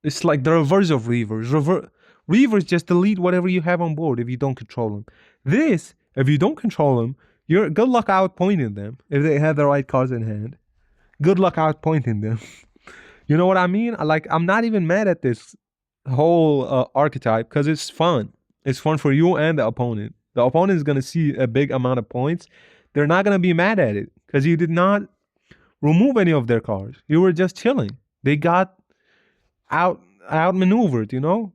it's like the reverse of Reavers. Reavers just delete whatever you have on board if you don't control them. This, if you don't control them, you're good luck outpointing them if they have the right cards in hand. Good luck outpointing them. You know what I mean? Like, I'm not even mad at this whole archetype because it's fun. It's fun for you and the opponent. The opponent is going to see a big amount of points. They're not going to be mad at it because you did not remove any of their cards. You were just chilling. They got outmaneuvered, you know?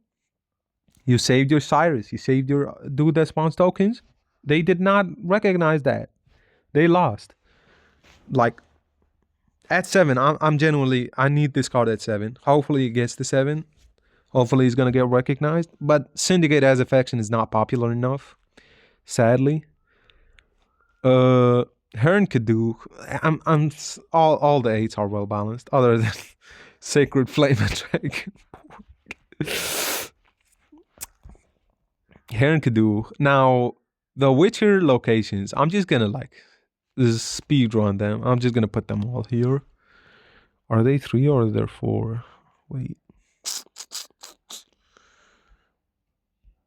You saved your Cyrus. You saved your dude that spawns tokens. They did not recognize that. They lost. Like, at 7, I'm genuinely, I need this card at 7. Hopefully it gets to 7. Hopefully he's going to get recognized. But Syndicate as a faction is not popular enough, sadly. Heron could do. All the 8s are well balanced, other than Sacred Flame and Dragon. Heron could do. Now, the Witcher locations, I'm just going to like speed run them. I'm just going to put them all here. Are they 3 or are they 4? Wait.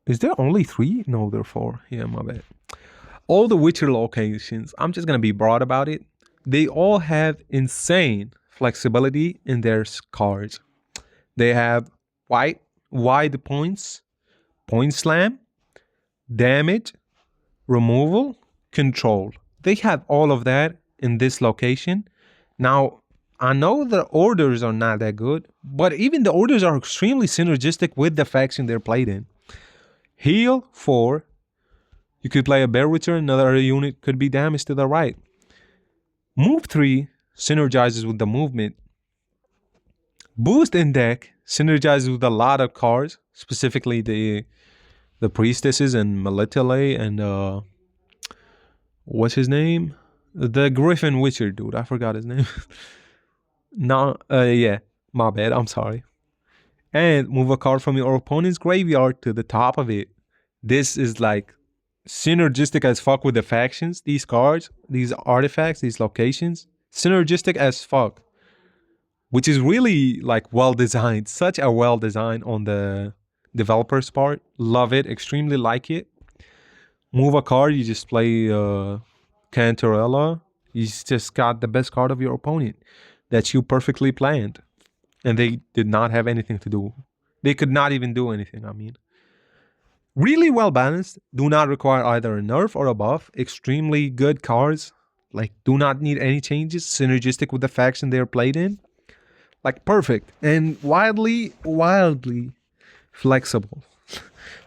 Is there only 3? No, there are 4. Yeah, my bad. All the Witcher locations, I'm just going to be broad about it. They all have insane flexibility in their cards. They have wide points, point slam, damage, removal, control. They have all of that in this location. Now, I know the orders are not that good, but even the orders are extremely synergistic with the faction they're played in. Heal 4. You could play a Bear Witcher, another unit could be damaged to the right. Move 3 synergizes with the movement. Boost in deck synergizes with a lot of cards, specifically the Priestesses and Melitele and what's his name? The Griffin Witcher dude. I forgot his name. Yeah, my bad. I'm sorry. And move a card from your opponent's graveyard to the top of it. This is like synergistic as fuck with the factions. These cards, these artifacts, these locations, synergistic as fuck. Which is really like well designed. Such a well design on the developer's part. Love it. Extremely like it. Move a card, you just play Cantarella. You just got the best card of your opponent that you perfectly planned. And they did not have anything to do. They could not even do anything, I mean. Really well balanced. Do not require either a nerf or a buff. Extremely good cards. Like, do not need any changes. Synergistic with the faction they're played in. Like, perfect. And wildly flexible.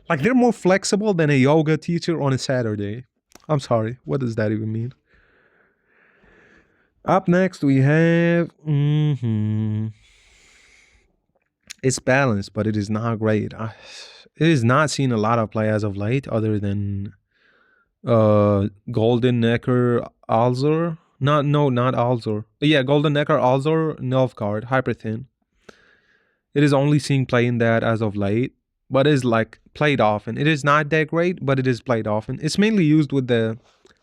Like, they're more flexible than a yoga teacher on a Saturday. I'm sorry. What does that even mean? Up next, we have... It's balanced, but it is not great. It is not seen a lot of play as of late, other than Golden Necker Alzor. Not Alzor. Yeah, Golden Necker Alzor Nilfgaard, hyper thin. It is only seen play in that as of late, but is like played often. It is not that great, but it is played often. It's mainly used with the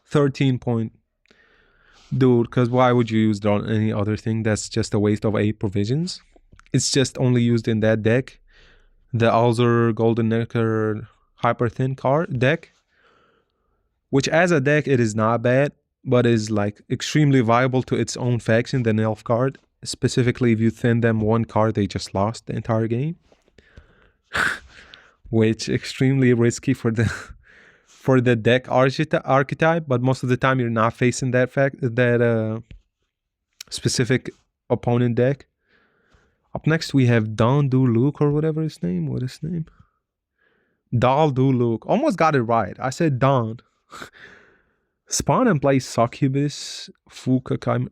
13 point dude, because why would you use it on any other thing? That's just a waste of 8 provisions. It's just only used in that deck. The Alzor Golden Necker hyper thin card deck. Which as a deck, it is not bad, but is like extremely viable to its own faction, the Nilfgaard. Specifically, if you thin them 1 card, they just lost the entire game. Which extremely risky for the deck archetype, but most of the time you're not facing that specific opponent deck. Up next we have Don Du Luke or whatever his name. What is his name? Dal do look. Almost got it right. I said Don. Spawn and play Succubus, Fuka, Chimera.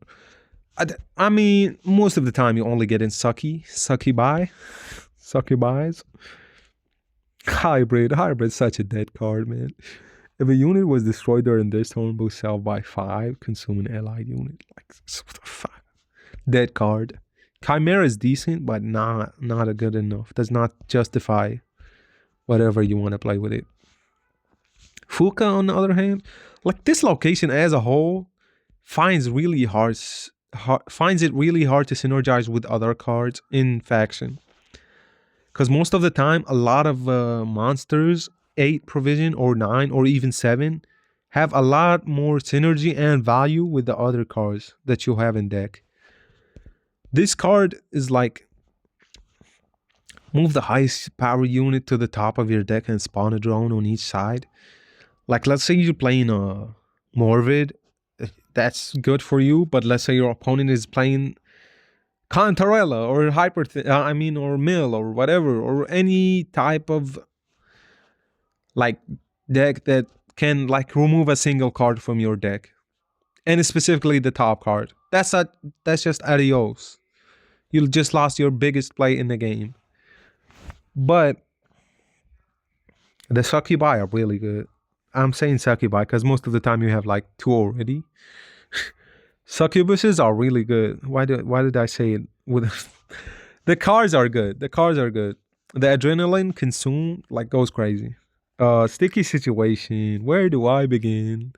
I mean, most of the time you only get in Succubi, Succubis. Hybrid, such a dead card, man. If a unit was destroyed during this turn, boost self by 5, consume an allied unit. Like, what the fuck? Dead card. Chimera is decent, but not a good enough. Does not justify whatever you want to play with it. Fuka, on the other hand, like this location as a whole, finds it really hard to synergize with other cards in faction. Because most of the time, a lot of monsters, 8 provision or 9 or even 7, have a lot more synergy and value with the other cards that you have in deck. This card is like, move the highest power unit to the top of your deck and spawn a drone on each side. Like, let's say you're playing a Morvid, that's good for you, but let's say your opponent is playing Cantarella or or Mill or whatever, or any type of like deck that can like remove a single card from your deck, and specifically the top card. That's just adios. You just lost your biggest play in the game. But the Succubi are really good. I'm saying Succubi because most of the time you have like 2 already. Succubuses are really good. Why did I say it with the cards are good. The cards are good. The adrenaline consumed like goes crazy. Sticky situation. Where do I begin?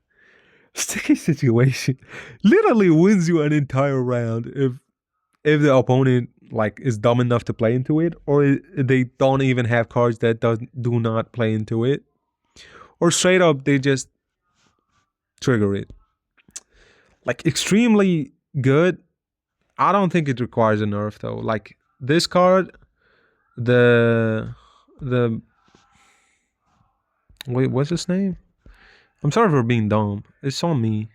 Sticky situation literally wins you an entire round if the opponent like is dumb enough to play into it, or they don't even have cards that do not play into it, or straight up they just trigger it. Like extremely good. I don't think it requires a nerf though. Like this card, the wait, what's his name? I'm sorry for being dumb. It's on me.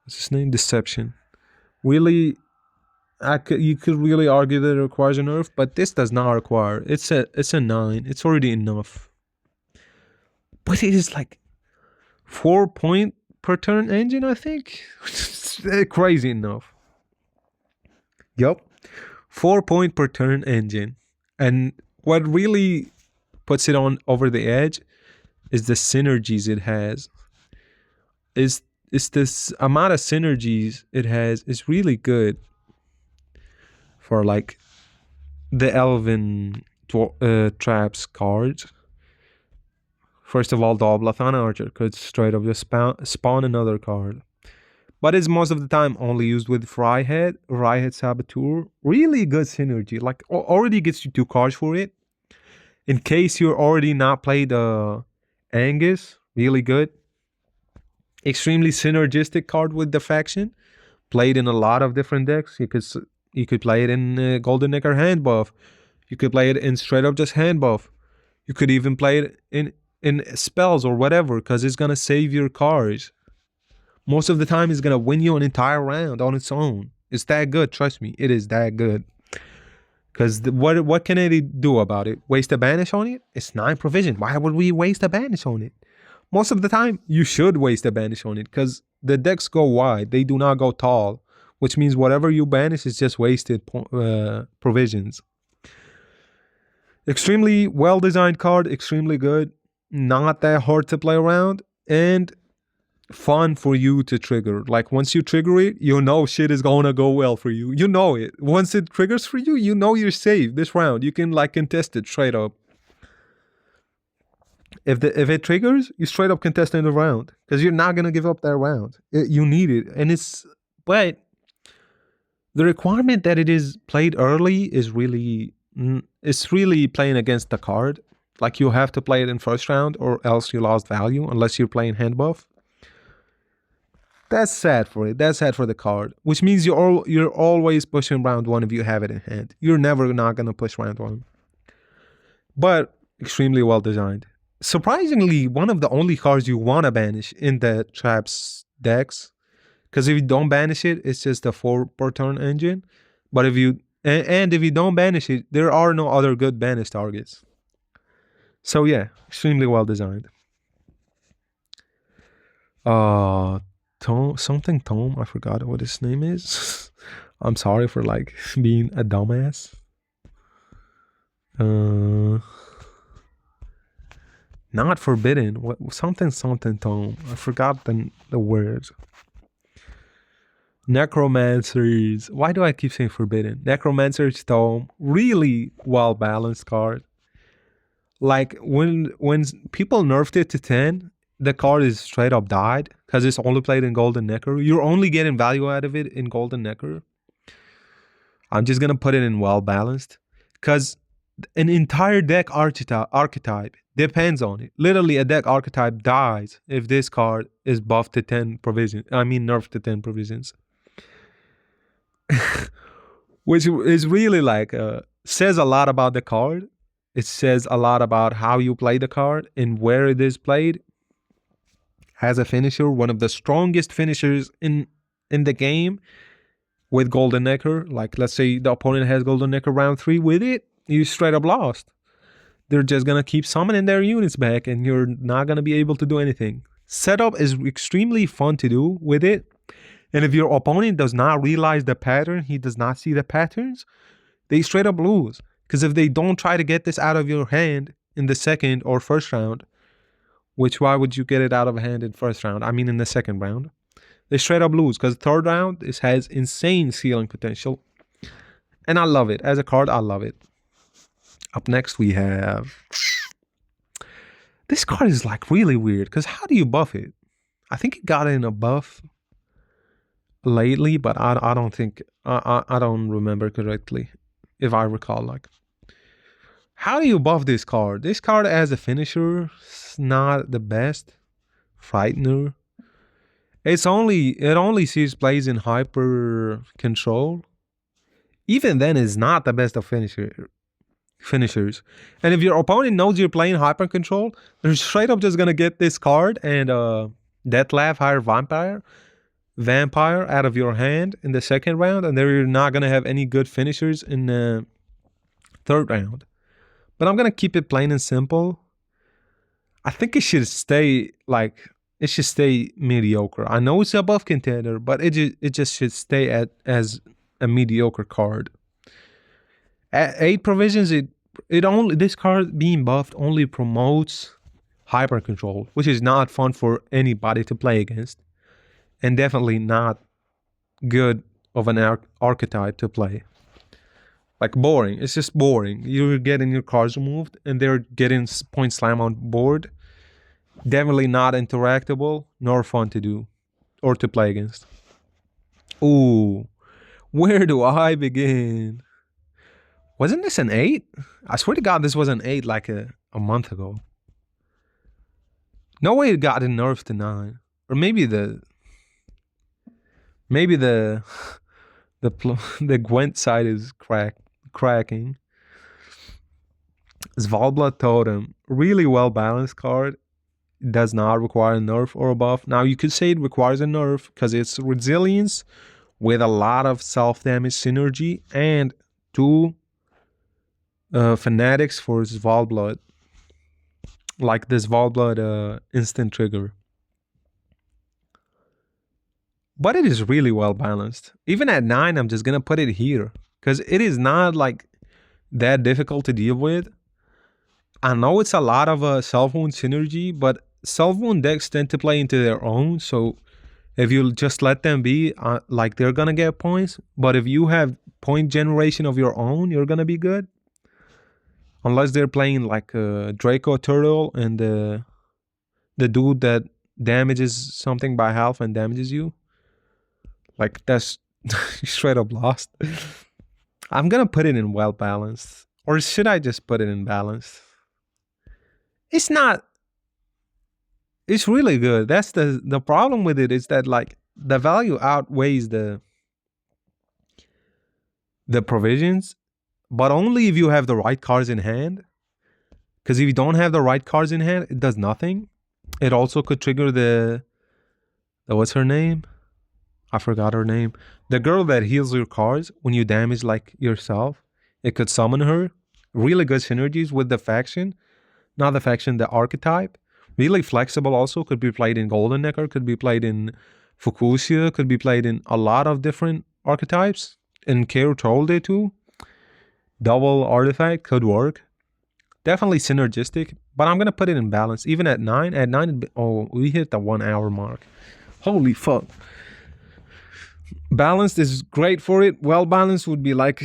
What's his name? Deception. Really, you could really argue that it requires a nerf, but this does not require. It's a 9. It's already enough. But it is like 4 point per turn engine, I think. Crazy enough. Yup. 4 point per turn engine. And what really puts it on over the edge is the synergies it has. Is this amount of synergies it has is really good for like the Elven traps cards. First of all, the Oblathana Archer could straight up just spawn another card. But it's most of the time only used with Fryhead Saboteur. Really good synergy. Like already gets you 2 cards for it. In case you're already not played Angus, really good. Extremely synergistic card with the faction. Played in a lot of different decks. You could play it in Golden Necker hand buff. You could play it in straight up just hand buff. You could even play it in spells or whatever, because it's gonna save your cards. Most of the time it's gonna win you an entire round on its own. It's that good, trust me, it is that good. Because what can it do about it? Waste a banish on it? It's 9 provision. Why would we waste a banish on it? Most of the time you should waste a banish on it, because the decks go wide, they do not go tall, which means whatever you banish is just wasted provisions. Extremely well designed card, extremely good. Not that hard to play around, and fun for you to trigger. Like once you trigger it, you know shit is gonna go well for you. You know it. Once it triggers for you, you know you're safe this round. You can like contest it straight up. If it triggers, you straight up contest in the round, because you're not gonna give up that round. You need it, and but the requirement that it is played early is really playing against the card. Like you have to play it in first round, or else you lost value unless you're playing hand buff. That's sad for it. That's sad for the card, which means you're always pushing round 1 if you have it in hand. You're never not gonna push round 1. But extremely well designed. Surprisingly, one of the only cards you want to banish in the traps decks, because if you don't banish it, it's just a 4 per turn engine. But if you don't banish it, there are no other good banish targets. So yeah, extremely well designed. Tom, something Tom, I forgot what his name is. I'm sorry for like being a dumbass. Not forbidden. What something Tom. I forgot the words. Necromancers. Why do I keep saying forbidden? Necromancers Tome. Really well balanced card. Like when people nerfed it to 10, the card is straight up died because it's only played in Golden Necker. You're only getting value out of it in Golden Necker. I'm just gonna put it in well balanced because an entire deck archetype depends on it. Literally, a deck archetype dies if this card is buffed to 10 provisions. I mean, nerfed to 10 provisions. Which is really like, says a lot about the card. It says a lot about how you play the card and where it is played. As a finisher, one of the strongest finishers in the game with Golden Necker. Like, let's say the opponent has Golden Necker round 3 with it, you straight up lost. They're just gonna keep summoning their units back and you're not gonna be able to do anything. Setup is extremely fun to do with it. And if your opponent does not realize the pattern, he does not see the patterns, they straight up lose. Because if they don't try to get this out of your hand in the second or first round, which why would you get it out of hand in first round? I mean in the second round. They straight up lose because third round, this has insane ceiling potential. And I love it. As a card, I love it. Up next, we have... This card is like really weird because how do you buff it? I think it got in a buff lately, but I don't think... I don't remember correctly, if I recall. Like, how do you buff this card? This card as a finisher is not the best. Frightener. It only sees plays in hyper control. Even then, it's not the best of finishers. And if your opponent knows you're playing hyper control, they're straight up just gonna get this card and Deathlaf Higher Vampire out of your hand in the second round, and they're not gonna have any good finishers in the third round. But I'm gonna keep it plain and simple. I think it should stay mediocre. I know it's a buff contender, but it just should stay as a mediocre card. At 8 provisions, this card being buffed only promotes hyper control, which is not fun for anybody to play against, and definitely not good of an archetype to play. Like, boring. It's just boring. You're getting your cards removed, and they're getting point slam on board. Definitely not interactable, nor fun to do or to play against. Ooh, where do I begin? Wasn't this an 8? I swear to God, this was an 8 like a month ago. No way it got nerfed to 9. Or maybe the Gwent side is cracking. Svalbard Totem, really well balanced card. It does not require a nerf or a buff. Now you could say it requires a nerf because it's resilience with a lot of self-damage synergy and 2 fanatics for Svalbard, like the Svalbard instant trigger. But it is really well balanced. Even at 9, I'm just gonna put it here because it is not like that difficult to deal with. I know it's a lot of self-wound synergy, but self-wound decks tend to play into their own, so if you just let them be, like, they're gonna get points. But if you have point generation of your own, you're gonna be good. Unless they're playing like Draco Turtle and the dude that damages something by half and damages you. Like, that's straight up lost. I'm gonna put it in well balanced. Or should I just put it in balanced? It's not. It's really good. That's the problem with it is that, like, the value outweighs the provisions, but only if you have the right cards in hand. Because if you don't have the right cards in hand, it does nothing. It also could trigger the what's her name? I forgot her name. The girl that heals your cards when you damage, like, yourself. It could summon her. Really good synergies with the faction. Not the faction, the archetype. Really flexible also. Could be played in Golden Necker, could be played in Fukushia, could be played in a lot of different archetypes. In Kero Trollday too. Double artifact could work. Definitely synergistic, but I'm gonna put it in balance. Even at 9, oh, we hit the 1 hour mark. Holy fuck. Balanced is great for it. Well balanced would be like,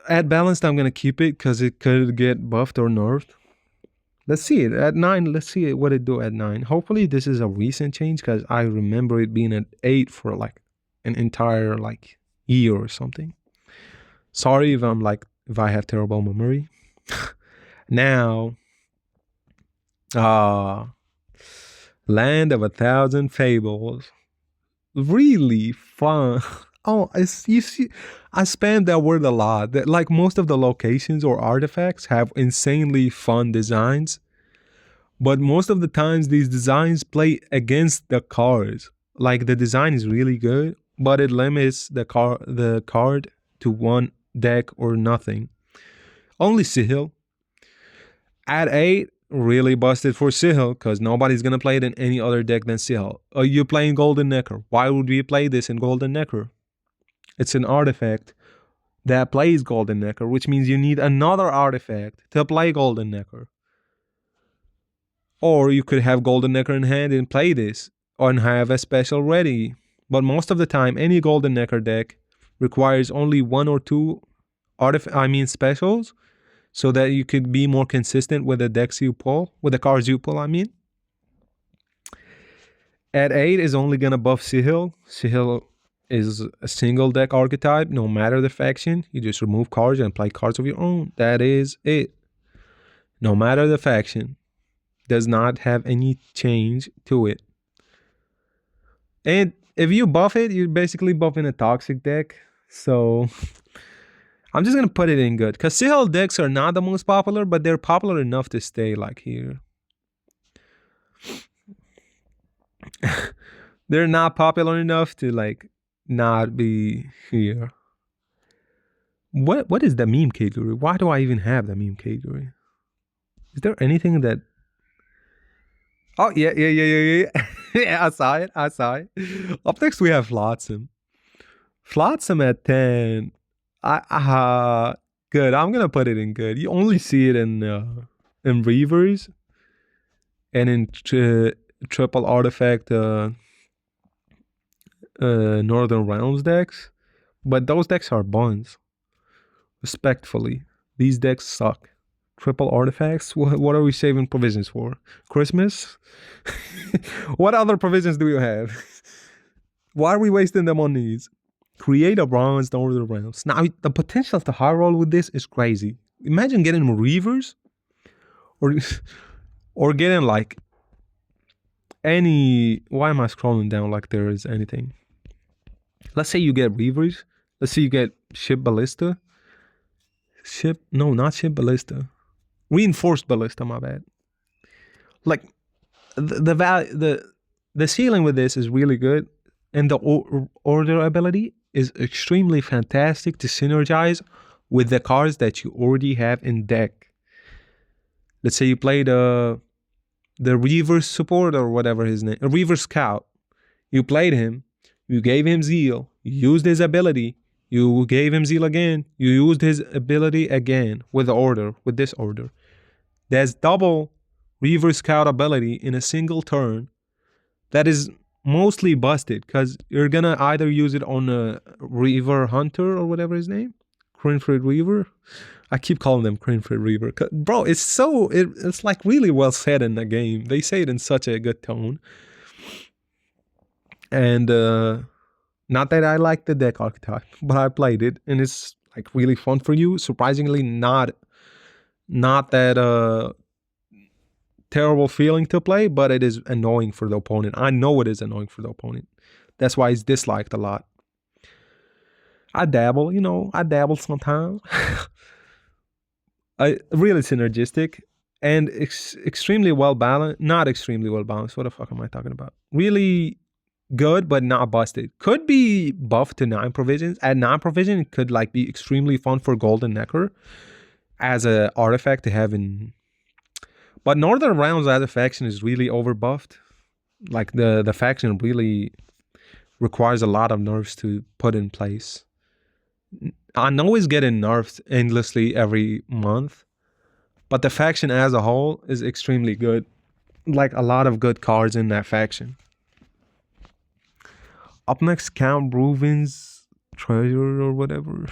at balanced I'm gonna keep it because it could get buffed or nerfed. Let's see it at 9. Let's see what it do at 9. Hopefully this is a recent change because I remember it being at 8 for like an entire like year or something. Sorry if I have terrible memory. Now, Land of 1,000 Fables. Really fun. Oh, you see, I spam that word a lot. That like most of the locations or artifacts have insanely fun designs, but most of the times these designs play against the cards. Like the design is really good, but it limits the card to one deck or nothing. Only Sihil. At 8, really busted for Sihil because nobody's gonna play it in any other deck than Sihil. Are you playing Golden Necker? Why would we play this in Golden Necker? It's an artifact that plays Golden Necker, which means you need another artifact to play Golden Necker. Or you could have Golden Necker in hand and play this, and have a special ready. But most of the time, any Golden Necker deck requires only 1 or 2 specials, so that you could be more consistent with the decks you pull, with the cards you pull, I mean. At 8 is only gonna buff Sihil. Sihil is a single deck archetype, no matter the faction. You just remove cards and play cards of your own. That is it. No matter the faction. Does not have any change to it. And if you buff it, you're basically buffing a toxic deck. So I'm just gonna put it in good. Because Sihil decks are not the most popular, but they're popular enough to stay like here. They're not popular enough to like not be here. What is the meme category? Why do I even have the meme category? Is there anything that... Oh, yeah. Yeah, I saw it. Up next, we have Flotsam. Flotsam at 10. Good. I'm going to put it in good. You only see it in Reavers and in triple artifact Northern Realms decks. But those decks are buns. Respectfully. These decks suck. Triple artifacts? What are we saving provisions for? Christmas? What other provisions do we have? Why are we wasting them on these? Create a bronze Northern Realms. Now, the potential to high roll with this is crazy. Imagine getting Reavers or getting like any... Why am I scrolling down like there is anything? Let's say you get Reavers. Let's say you get Ship Ballista. No, not Ship Ballista. Reinforced Ballista, my bad. Like the ceiling with this is really good, and the order ability is extremely fantastic to synergize with the cards that you already have in deck. Let's say you play the Reaver support or whatever his name, a Reaver Scout. You played him, you gave him Zeal, you used his ability, you gave him Zeal again, you used his ability again with this order. There's double Reaver Scout ability in a single turn that is mostly busted because you're gonna either use it on a Reaver Hunter or whatever his name, Crinefred Reaver. I keep calling them Crinefred Reaver. Bro, it's like really well said in the game. They say it in such a good tone. And not that I like the deck archetype, but I played it and it's like really fun for you. Surprisingly, not that terrible feeling to play, but it is annoying for the opponent. I know it is annoying for the opponent. That's why it's disliked a lot. I dabble sometimes. Really synergistic and extremely well balanced. Not extremely well balanced. What the fuck am I talking about? Really good, but not busted. Could be buffed to 9 provisions. At 9 provision, it could like be extremely fun for Golden Necker as an artifact to have in. But Northern Realms as a faction is really overbuffed. Like the faction really requires a lot of nerfs to put in place. I know it's getting nerfed endlessly every month, but the faction as a whole is extremely good. Like a lot of good cards in that faction. Up next, Count Reuven's Treasure or whatever.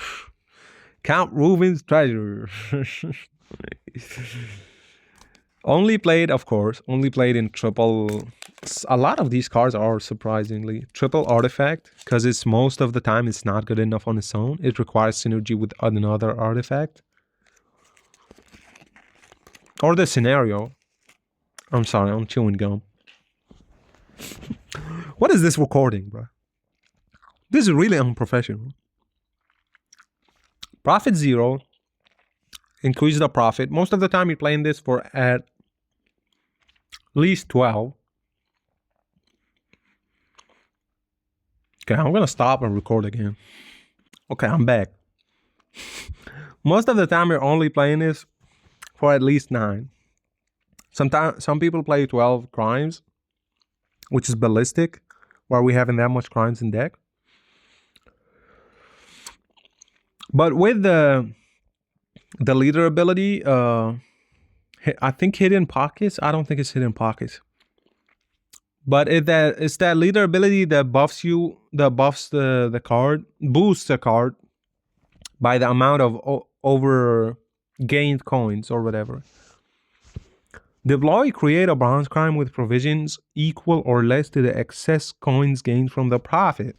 Count Reuven's Treasure. Only played, of course, only played in triple. A lot of these cards are surprisingly triple artifact, because it's most of the time it's not good enough on its own. It requires synergy with another artifact. Or the scenario. I'm sorry, I'm chewing gum. What is this recording, bro? This is really unprofessional. Profit 0. Increase the profit. Most of the time you're playing this for at least 12. Okay, I'm gonna stop and record again. Okay, I'm back. Most of the time you're only playing this for at least 9. Sometimes some people play 12 crimes, which is ballistic, where we haven't that much crimes in deck. But with the leader ability, I think hidden pockets. I don't think it's hidden pockets. But it's that leader ability that buffs you, that buffs the card, boosts the card by the amount of over gained coins or whatever. Deploy, create a bronze crime with provisions equal or less to the excess coins gained from the profit.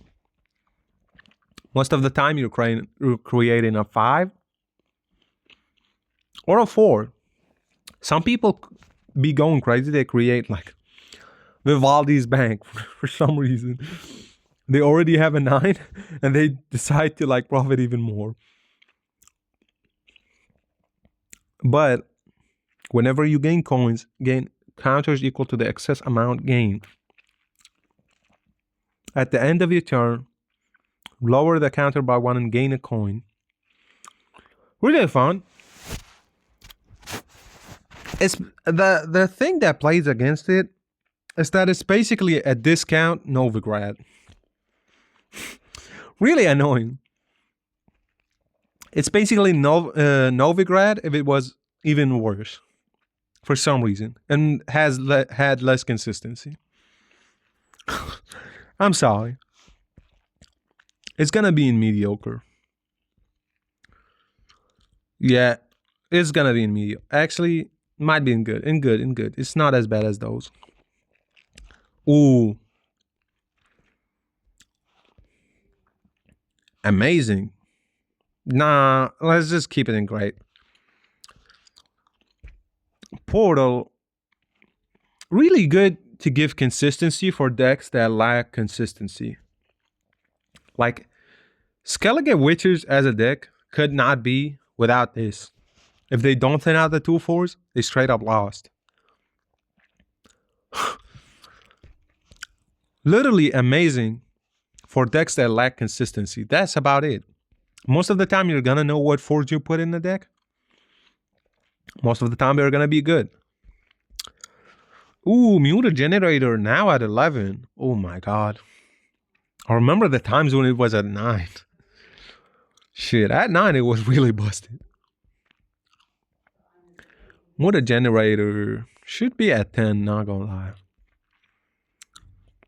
Most of the time you're creating a 5 or a 4. Some people be going crazy. They create like Vivaldi's Bank for some reason. They already have a 9 and they decide to like profit even more. But whenever you gain coins, gain counters equal to the excess amount gained. At the end of your turn, lower the counter by 1 and gain a coin. Really fun. It's the thing that plays against it is that it's basically a discount Novigrad. Really annoying. It's basically Novigrad if it was even worse for some reason and had less consistency. I'm sorry. It's gonna be in mediocre. Yeah, it's gonna be in mediocre. Actually, might be in good. In good. It's not as bad as those. Ooh. Amazing. Nah, let's just keep it in great. Portal. Really good to give consistency for decks that lack consistency. Like, Skellige Witchers as a deck could not be without this. If they don't thin out the 2/4s, they straight up lost. Literally amazing for decks that lack consistency. That's about it. Most of the time, you're gonna know what 4s you put in the deck. Most of the time, they're gonna be good. Ooh, Muta Generator now at 11. Oh my god. I remember the times when it was at 9. Shit, at 9 it was really busted. Muta Generator should be at 10, not gonna lie.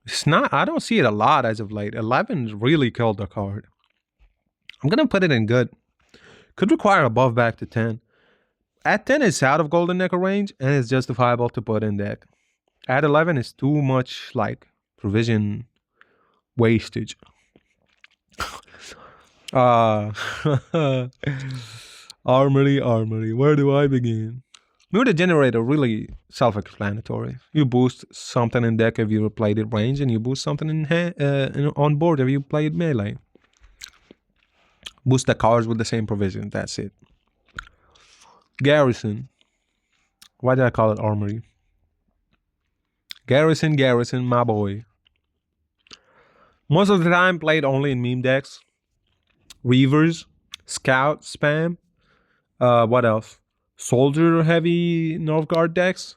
It's not, I don't see it a lot as of late. 11's really killed the card. I'm gonna put it in good. Could require a buff back to 10. At 10 it's out of Golden Neckle range and it's justifiable to put in deck. At 11 it's too much like provision wastage. Armory. Where do I begin? Muta Generator, really self-explanatory. You boost something in deck if you played it range, and you boost something on board if you played melee. Boost the cards with the same provision. That's it. Garrison. Why did I call it Armory? Garrison, my boy. Most of the time played only in meme decks. Reavers, Scout, Spam. What else? soldier heavy nerf guard decks.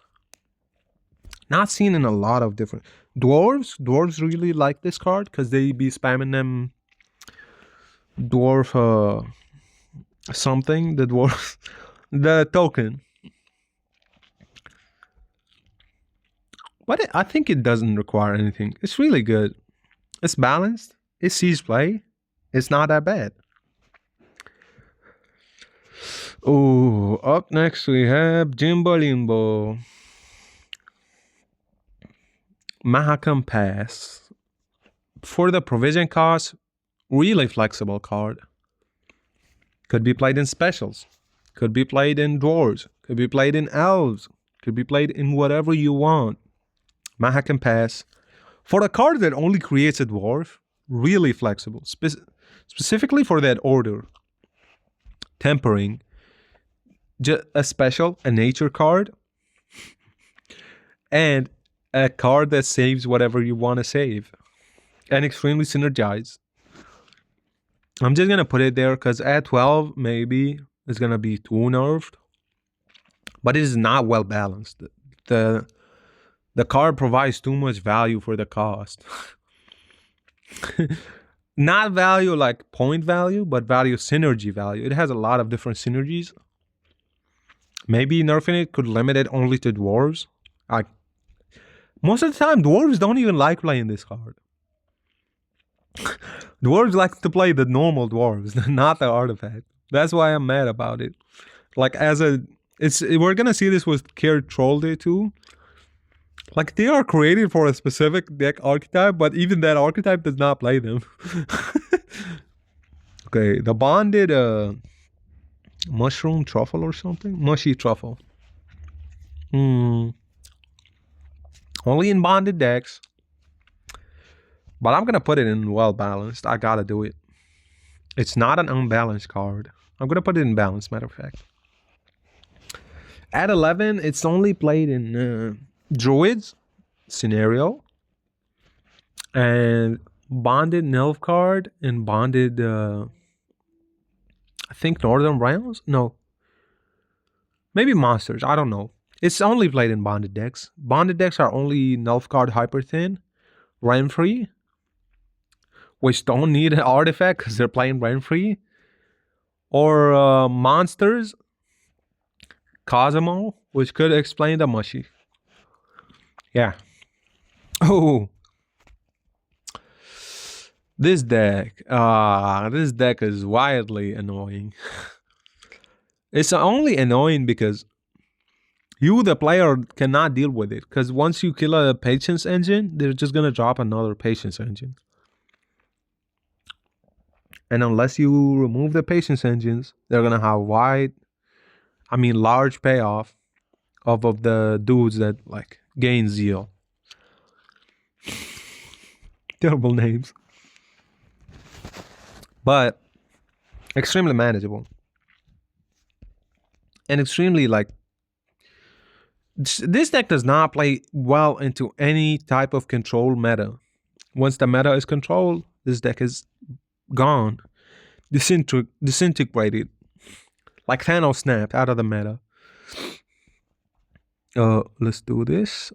Not seen in a lot of different dwarves really like this card because they be spamming them dwarf something, the dwarf the token. But I think it doesn't require anything. It's really good. It's balanced. It sees play. It's not that bad. Oh, up next we have Jimbo Limbo. Mahakam Pass. For the provision cost, really flexible card. Could be played in specials. Could be played in dwarves. Could be played in elves. Could be played in whatever you want. Mahakam Pass. For a card that only creates a dwarf, really flexible. Specifically for that order. Tempering. A special, a nature card. And a card that saves whatever you want to save. And extremely synergized. I'm just going to put it there because at 12, maybe it's going to be too nerfed. But it is not well balanced. The card provides too much value for the cost. Not value like point value, but value synergy value. It has a lot of different synergies. Maybe nerfing it could limit it only to dwarves. Most of the time, dwarves don't even like playing this card. Dwarves like to play the normal dwarves, not the artifact. That's why I'm mad about it. Like we're gonna see this with Care Troll Day too. Like they are created for a specific deck archetype, but even that archetype does not play them. Okay, the bonded mushroom truffle or something? Mushy truffle. Only in bonded decks. But I'm going to put it in well balanced. I got to do it. It's not an unbalanced card. I'm going to put it in balance, matter of fact. At 11, it's only played in Druids scenario. And bonded Nilf card and bonded, I think Northern Realms? No. Maybe Monsters. I don't know. It's only played in bonded decks. Bonded decks are only Nilf card hyper thin, Renfree, which don't need an artifact because they're playing Renfree. Or Monsters, Cosmo, which could explain the mushy. Yeah. Oh. This deck is wildly annoying. It's only annoying because you, the player, cannot deal with it. Because once you kill a patience engine, they're just going to drop another patience engine. And unless you remove the patience engines, they're going to have large payoff of the dudes that like gain zeal. Terrible names. But extremely manageable. And extremely like, this deck does not play well into any type of control meta. Once the meta is controlled, this deck is gone. Disintegrated. Like Thanos snapped out of the meta. Let's do this.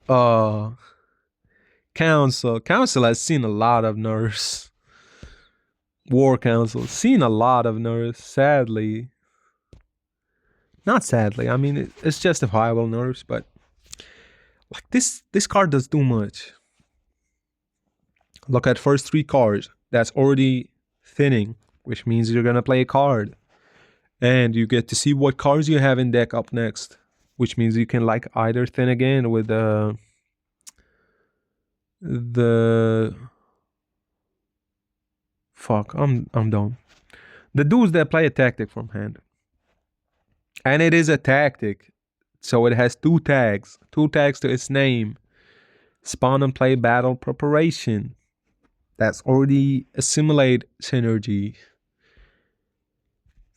Council. Council has seen a lot of nerfs. War Council. Seen a lot of nerfs, sadly. Not sadly, I mean, it's justifiable nerfs, but like this card does too much. Look at first 3 cards. That's already thinning, which means you're gonna play a card. And you get to see what cards you have in deck up next, which means you can like either thin again with the fuck, I'm done. The dudes that play a tactic from hand. And it is a tactic. So it has 2 tags. 2 tags to its name. Spawn and play battle preparation. That's already assimilate synergy.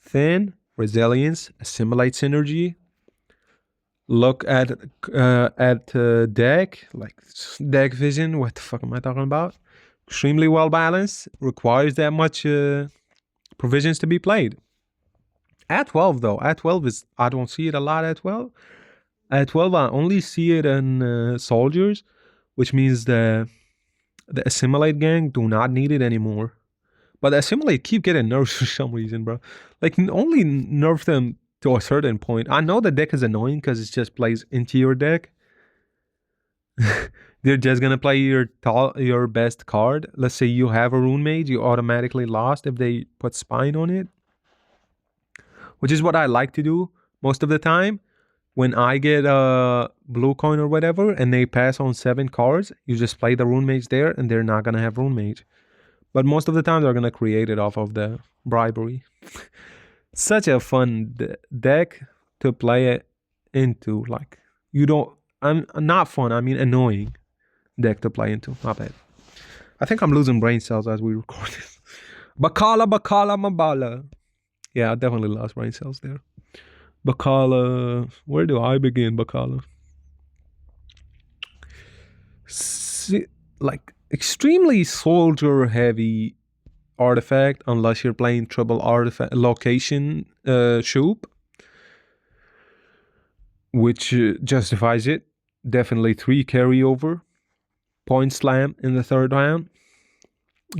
Thin, resilience, assimilate synergy. Look at deck, like deck vision. What the fuck am I talking about? Extremely well balanced. Requires that much provisions to be played. At 12 though, at 12 is I don't see it a lot at 12. At 12 I only see it in soldiers, which means the assimilate gang do not need it anymore. But assimilate keep getting nerfs for some reason, bro. Like only nerf them to a certain point. I know the deck is annoying because it just plays into your deck. They're just gonna play your best card. Let's say you have a rune mage, you automatically lost if they put spine on it, which is what I like to do most of the time. When I get a blue coin or whatever, and they pass on 7 cards, you just play the rune mage there, and they're not gonna have rune mage. But most of the time, they're gonna create it off of the bribery. Such a fun deck to play it into. Like you don't. I'm not fun. I mean annoying deck to play into. My bad. I think I'm losing brain cells as we record this. Bakala, Mabala. Yeah, I definitely lost brain cells there. Bakala. Where do I begin, Bakala? Like extremely soldier heavy artifact, unless you're playing triple artifact location shoop, which justifies it. Definitely 3 carryover. Point slam in the 3rd round.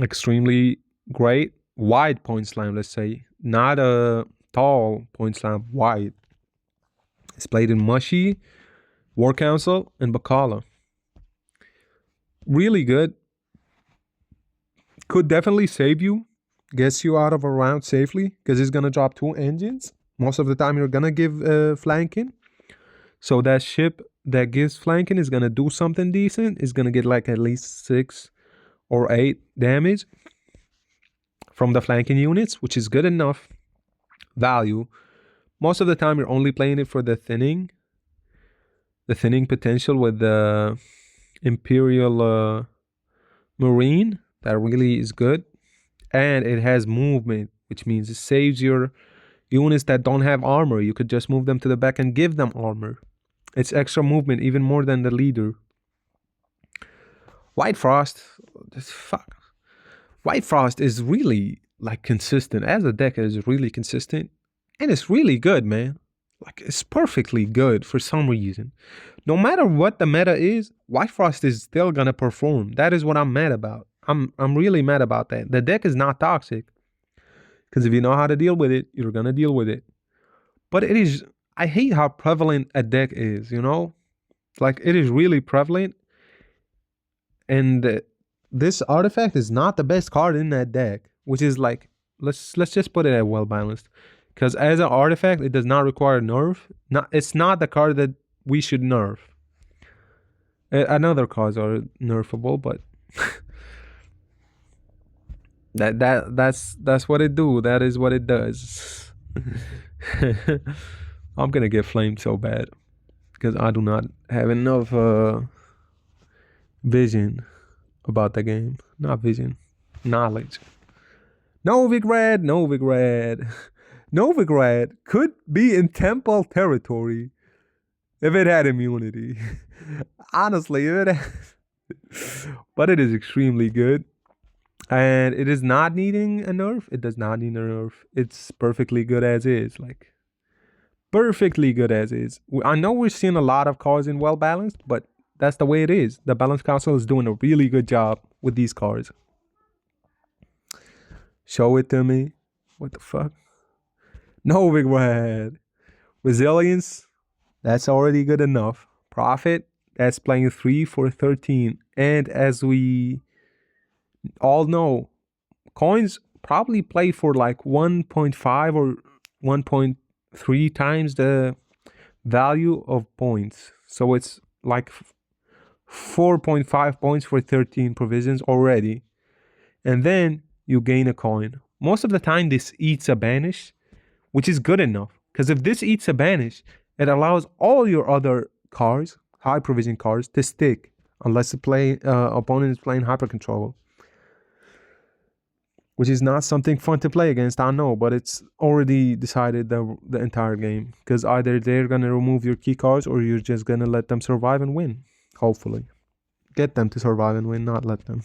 Extremely great. Wide point slam, let's say. Not a tall point slam, wide. It's played in Mushy, War Council, and Bakala. Really good. Could definitely save you. Gets you out of a round safely because it's going to drop 2 engines. Most of the time you're going to give flanking. So that ship that gives flanking is going to do something decent. It's going to get like at least 6 or 8 damage from the flanking units, which is good enough value. Most of the time you're only playing it for the thinning potential with the Imperial Marine. That really is good. And it has movement, which means it saves your units that don't have armor. You could just move them to the back and give them armor. It's extra movement, even more than the leader. White Frost, fuck. White Frost is really like consistent. As a deck, it is really consistent. And it's really good, man. Like it's perfectly good for some reason. No matter what the meta is, White Frost is still gonna perform. That is what I'm mad about. I'm really mad about that. The deck is not toxic. Because if you know how to deal with it, you're gonna deal with it. But it is, I hate how prevalent a deck is, you know? Like it is really prevalent. And this artifact is not the best card in that deck, which is like, let's just put it at well balanced. Because as an artifact, it does not require nerf. It's not the card that we should nerf. Another cards are nerfable, but that's what it do. That is what it does. I'm gonna get flamed so bad because I do not have enough vision about the game. Not vision, knowledge. Novigrad. Novigrad could be in Temple territory if it had immunity. Honestly, if it had, but it is extremely good. And it is not needing a nerf. It does not need a nerf. It's perfectly good as is. Like, perfectly good as is. I know we're seeing a lot of cards in well balanced, but that's the way it is. The Balance Council is doing a really good job with these cards. Show it to me. What the fuck? Novigrad. Resilience. That's already good enough. Profit. That's playing 3 for 13. And as we all know, coins probably play for like 1.5 or 1.3 times the value of points. So it's like 4.5 points for 13 provisions already. And then you gain a coin. Most of the time this eats a banish, which is good enough. Because if this eats a banish, it allows all your other cards, high provision cards, to stick. Unless the opponent is playing hyper control. Which is not something fun to play against, I know, but it's already decided the entire game. Because either they're going to remove your key cards or you're just going to let them survive and win. Hopefully. Get them to survive and win, not let them.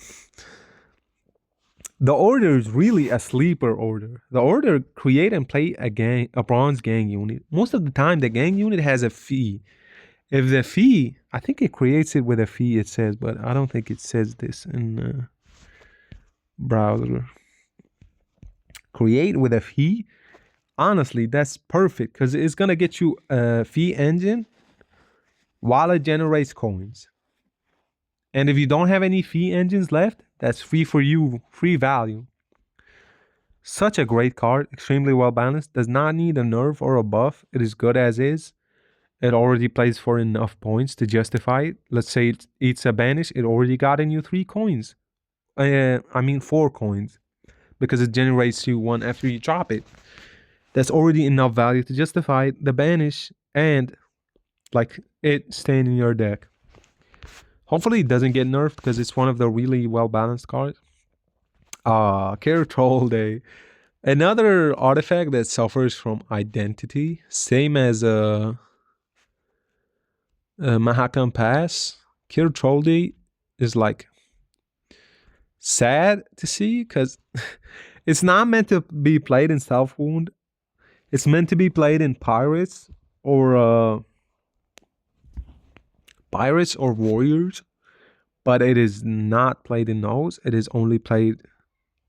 The order is really a sleeper order. The order create and play a bronze gang unit. Most of the time, the gang unit has a fee. If the fee, I think it creates it with a fee, it says, but I don't think it says this in the browser. Create with a fee. Honestly, that's perfect because it's going to get you a fee engine while it generates coins. And if you don't have any fee engines left, that's free for you, free value. Such a great card, extremely well balanced, does not need a nerf or a buff. It is good as is. It already plays for enough points to justify it. Let's say it eats a banish, it already got you 3 coins. 4 coins. Because it generates you 1 after you drop it. That's already enough value to justify the banish and like it staying in your deck. Hopefully it doesn't get nerfed because it's one of the really well balanced cards. Care Troll Day. Another artifact that suffers from identity, same as Mahakam Pass. Care Troll Day is like sad to see because it's not meant to be played in Self Wound. It's meant to be played in Pirates or Warriors, but it is not played in those. It is only played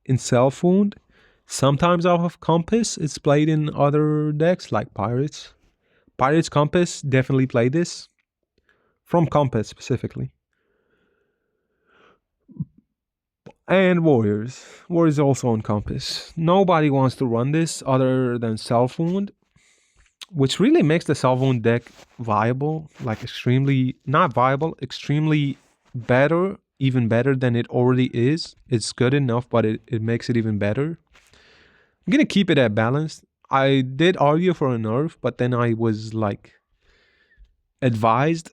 in Self Wound. Sometimes off of Compass, it's played in other decks like Pirates. Pirates Compass definitely play this. From Compass specifically. And Warriors. Warriors also on Compass. Nobody wants to run this other than Self Wound, which really makes the Self Wound deck viable. Like extremely, not viable, extremely better, even better than it already is. It's good enough, but it makes it even better. I'm going to keep it at balanced. I did argue for a nerf, but then I was like advised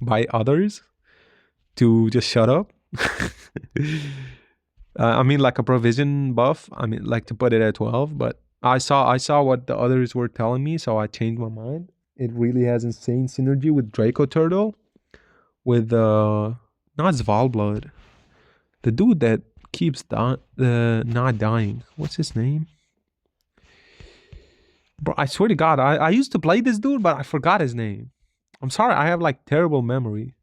by others to just shut up. Like a provision buff. Like to put it at 12, but I saw what the others were telling me, so I changed my mind. It really has insane synergy with Draco Turtle, with not Svalblood, the dude that keeps not dying. What's his name? Bro, I swear to God, I used to play this dude, but I forgot his name. I'm sorry, I have like terrible memory.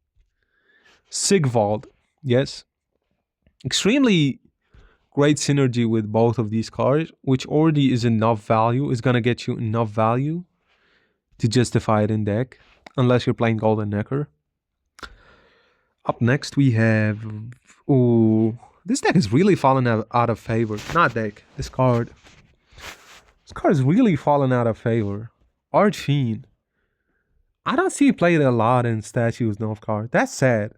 Sigvald, yes. Extremely great synergy with both of these cards, which already is enough value, is gonna get you enough value to justify it in deck, unless you're playing Golden Necker. Up next we have, this deck is really falling out of favor. Not deck, this card. This card is really falling out of favor. Archfiend. I don't see it played a lot in Statues Nilfgaard. That's sad.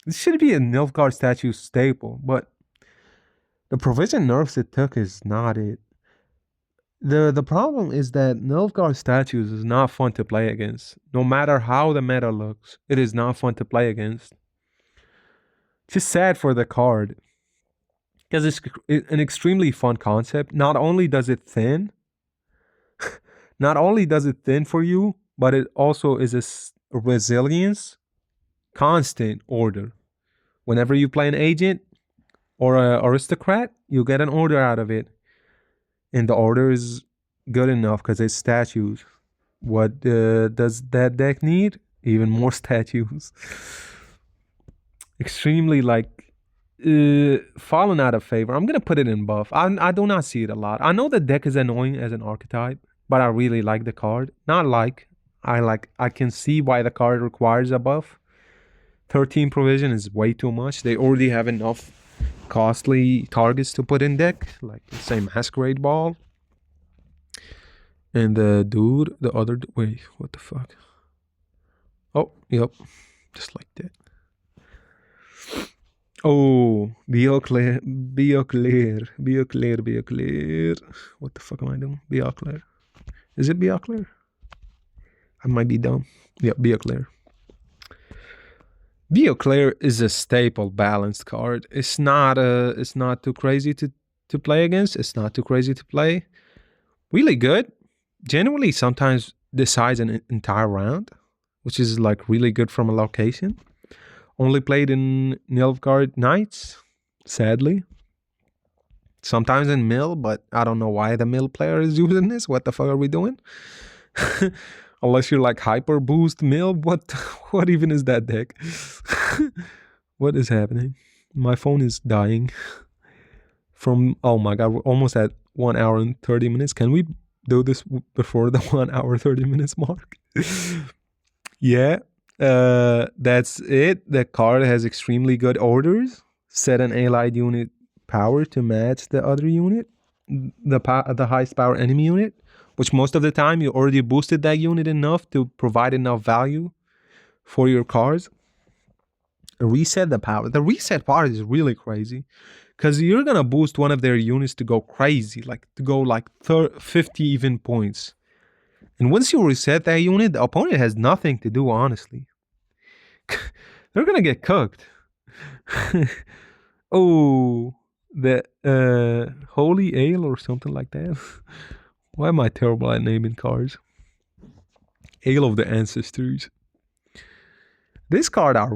This should be a Nilfgaard statue staple, but the provision nerfs it took is not it. The problem is that Nilfgaard statues is not fun to play against. No matter how the meta looks, it is not fun to play against. Just sad for the card. Because it's an extremely fun concept. Not only does it thin for you, but it also is a resilience constant order. Whenever you play an agent or an aristocrat, you get an order out of it. And the order is good enough because it's statues. What does that deck need? Even more statues. Extremely fallen out of favor. I'm going to put it in buff. I do not see it a lot. I know the deck is annoying as an archetype, but I really like the card. I can see why the card requires a buff. 13 provision is way too much. They already have enough costly targets to put in deck, like the same Masquerade Ball. And the dude, wait, what the fuck? Oh, yep, just like that. Oh, Beoclair. What the fuck am I doing? Beoclair. Is it Beoclair? I might be dumb. Yeah, Beoclair. Beoclair is a staple balanced card. It's not too crazy to play against. It's not too crazy to play. Really good. Genuinely sometimes decides an entire round, which is like really good from a location. Only played in Nilfgaard Knights, sadly. Sometimes in mill, but I don't know why the mill player is using this. What the fuck are we doing? Unless you're like hyper boost mill. What even is that deck? What is happening? My phone is dying. Oh my god, we're almost at 1 hour and 30 minutes. Can we do this before the 1 hour 30 minutes mark? Yeah, that's it. The card has extremely good orders. Set an allied unit power to match the other unit, the highest power enemy unit, which most of the time you already boosted that unit enough to provide enough value for your cards. Reset the power. The reset part is really crazy because you're gonna boost one of their units to go crazy, like to go like 50 even points. And once you reset that unit, the opponent has nothing to do, honestly. They're gonna get cooked. Oh, the Holy Ale or something like that. Why am I terrible at naming cards? Ale of the Ancestors. This card I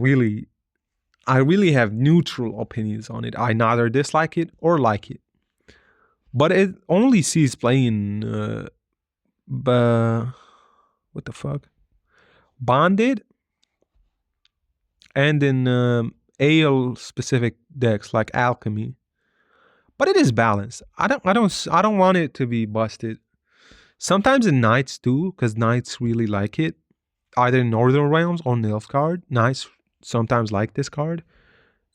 really have neutral opinions on it. I neither dislike it or like it. But it only sees playing what the fuck? Bonded and in ale specific decks like Alchemy. But it is balanced. I don't want it to be busted. Sometimes in Knights too, because Knights really like it. Either in Northern Realms or Nilfgaard. Knights sometimes like this card.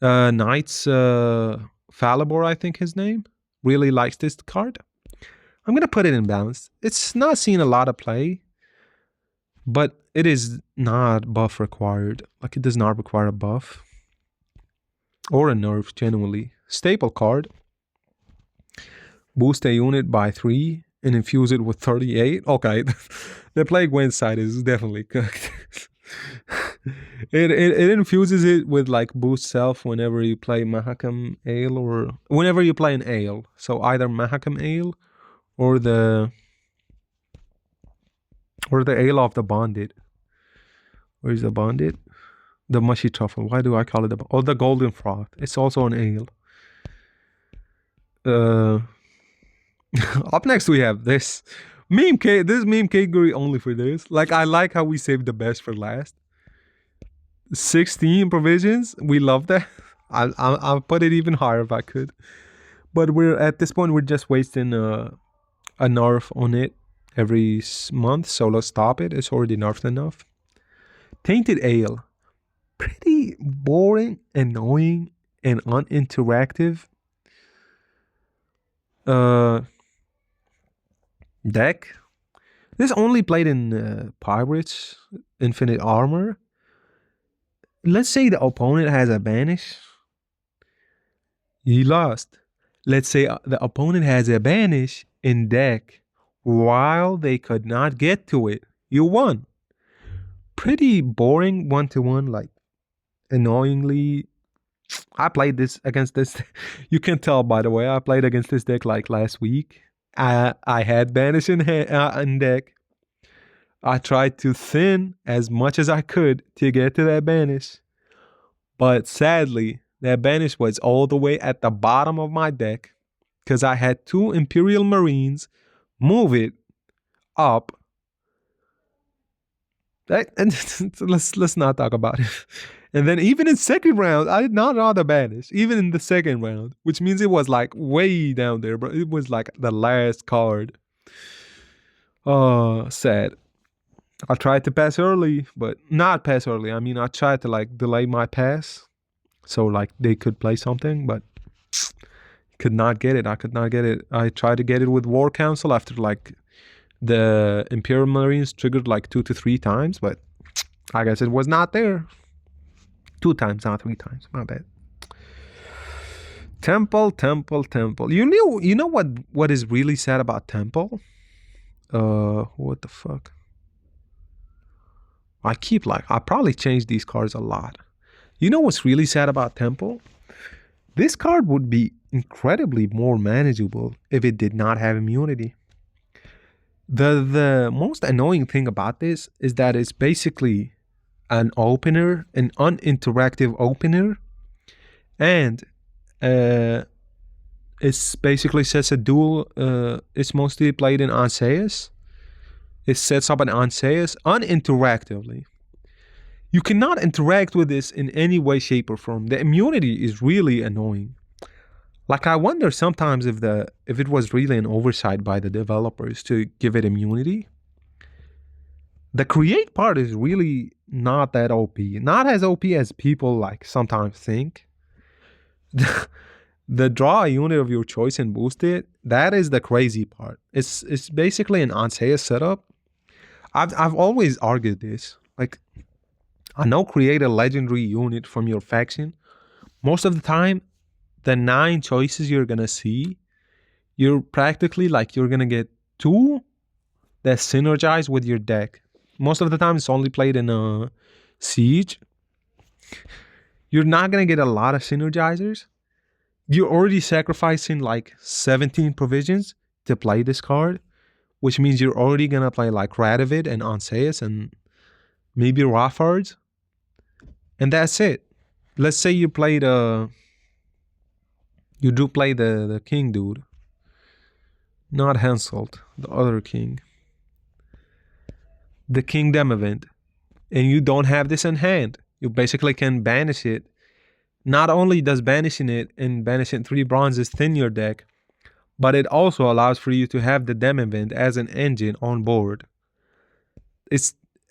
Knights Falibor, I think his name, really likes this card. I'm gonna put it in balance. It's not seen a lot of play, but it is not buff required. Like, it does not require a buff or a nerf, genuinely. Staple card. Boost a unit by 3 and infuse it with 38. Okay, the play Gwent side is definitely cooked. It infuses it with like boost self whenever you play Mahakam Ale or whenever you play an Ale. So either Mahakam Ale or the Ale of the Bonded. Where's the Bonded? The Mushy Truffle. Why do I call it the Golden Froth? It's also an ale. Up next we have this meme category only for this. Like, I like how we saved the best for last. 16 provisions. We love that. I'll put it even higher if I could. But we're at this point, we're just wasting a nerf on it every month. So let's stop it. It's already nerfed enough. Tainted Ale. Pretty boring, annoying, and uninteractive deck. This only played in Pirates, Infinite Armor. Let's say the opponent has a banish. You lost. Let's say the opponent has a banish in deck while they could not get to it. You won. Pretty boring 1-to-1, like annoyingly. I played this against this. You can tell, by the way, I played against this deck like last week. I had banish in deck. I tried to thin as much as I could to get to that banish. But sadly, that banish was all the way at the bottom of my deck because I had 2 Imperial Marines move it up. Let's not talk about it. And then even in second round, I did not draw the banish. Even in the second round, which means it was like way down there, but it was like the last card. Oh, sad. I tried to pass early, but not pass early. I mean, I tried to like delay my pass so like they could play something, but could not get it. I could not get it. I tried to get it with War Council after like the Imperial Marines triggered like 2 to 3 times, but I guess it was not there. 2 times, not 3 times. My bad. Temple. You know what is really sad about Temple? What the fuck? I probably changed these cards a lot. You know what's really sad about Temple? This card would be incredibly more manageable if it did not have immunity. The most annoying thing about this is that it's basically an opener, an uninteractive opener, and It's basically sets a duel. It's mostly played in Anseus. It sets up an Anseus uninteractively. You cannot interact with this in any way, shape, or form. The immunity is really annoying. Like, I wonder sometimes if it was really an oversight by the developers to give it immunity. The create part is really not that OP. Not as OP as people like sometimes think. The draw a unit of your choice and boost it, that is the crazy part. It's basically an Anseus setup. I've always argued this. Like, I know create a legendary unit from your faction. Most of the time, the 9 choices you're gonna see, you're practically like you're gonna get 2 that synergize with your deck. Most of the time it's only played in a siege. You're not gonna get a lot of synergizers. You're already sacrificing like 17 provisions to play this card, which means you're already gonna play like Radovid and Anseus and maybe Raffards. And that's it. Let's say you played you do play the king dude. Not Henselt, the other king. The Kingdom event. And you don't have this in hand. You basically can banish it. Not only does banishing it and banishing 3 bronzes thin your deck, but it also allows for you to have the Dem event as an engine on board.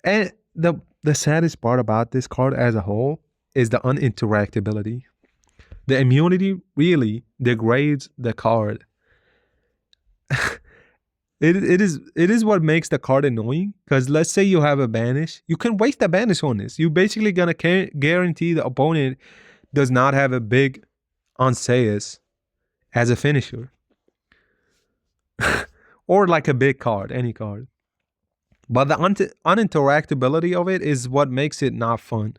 And the saddest part about this card as a whole is the uninteractability. The immunity really degrades the card. It is what makes the card annoying, because let's say you have a banish. You can waste a banish on this. You're basically going to guarantee the opponent does not have a big Anseus as a finisher. Or like a big card, any card. But the uninteractability of it is what makes it not fun.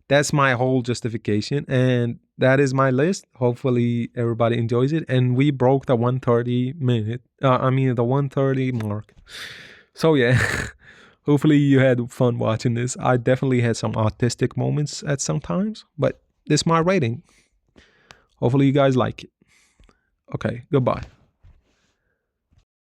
That's my whole justification, and that is my list. Hopefully everybody enjoys it, and we broke the 130 minute. The 130 mark. So yeah, hopefully you had fun watching this. I definitely had some autistic moments at some times, but this is my rating. Hopefully you guys like it. Okay, goodbye.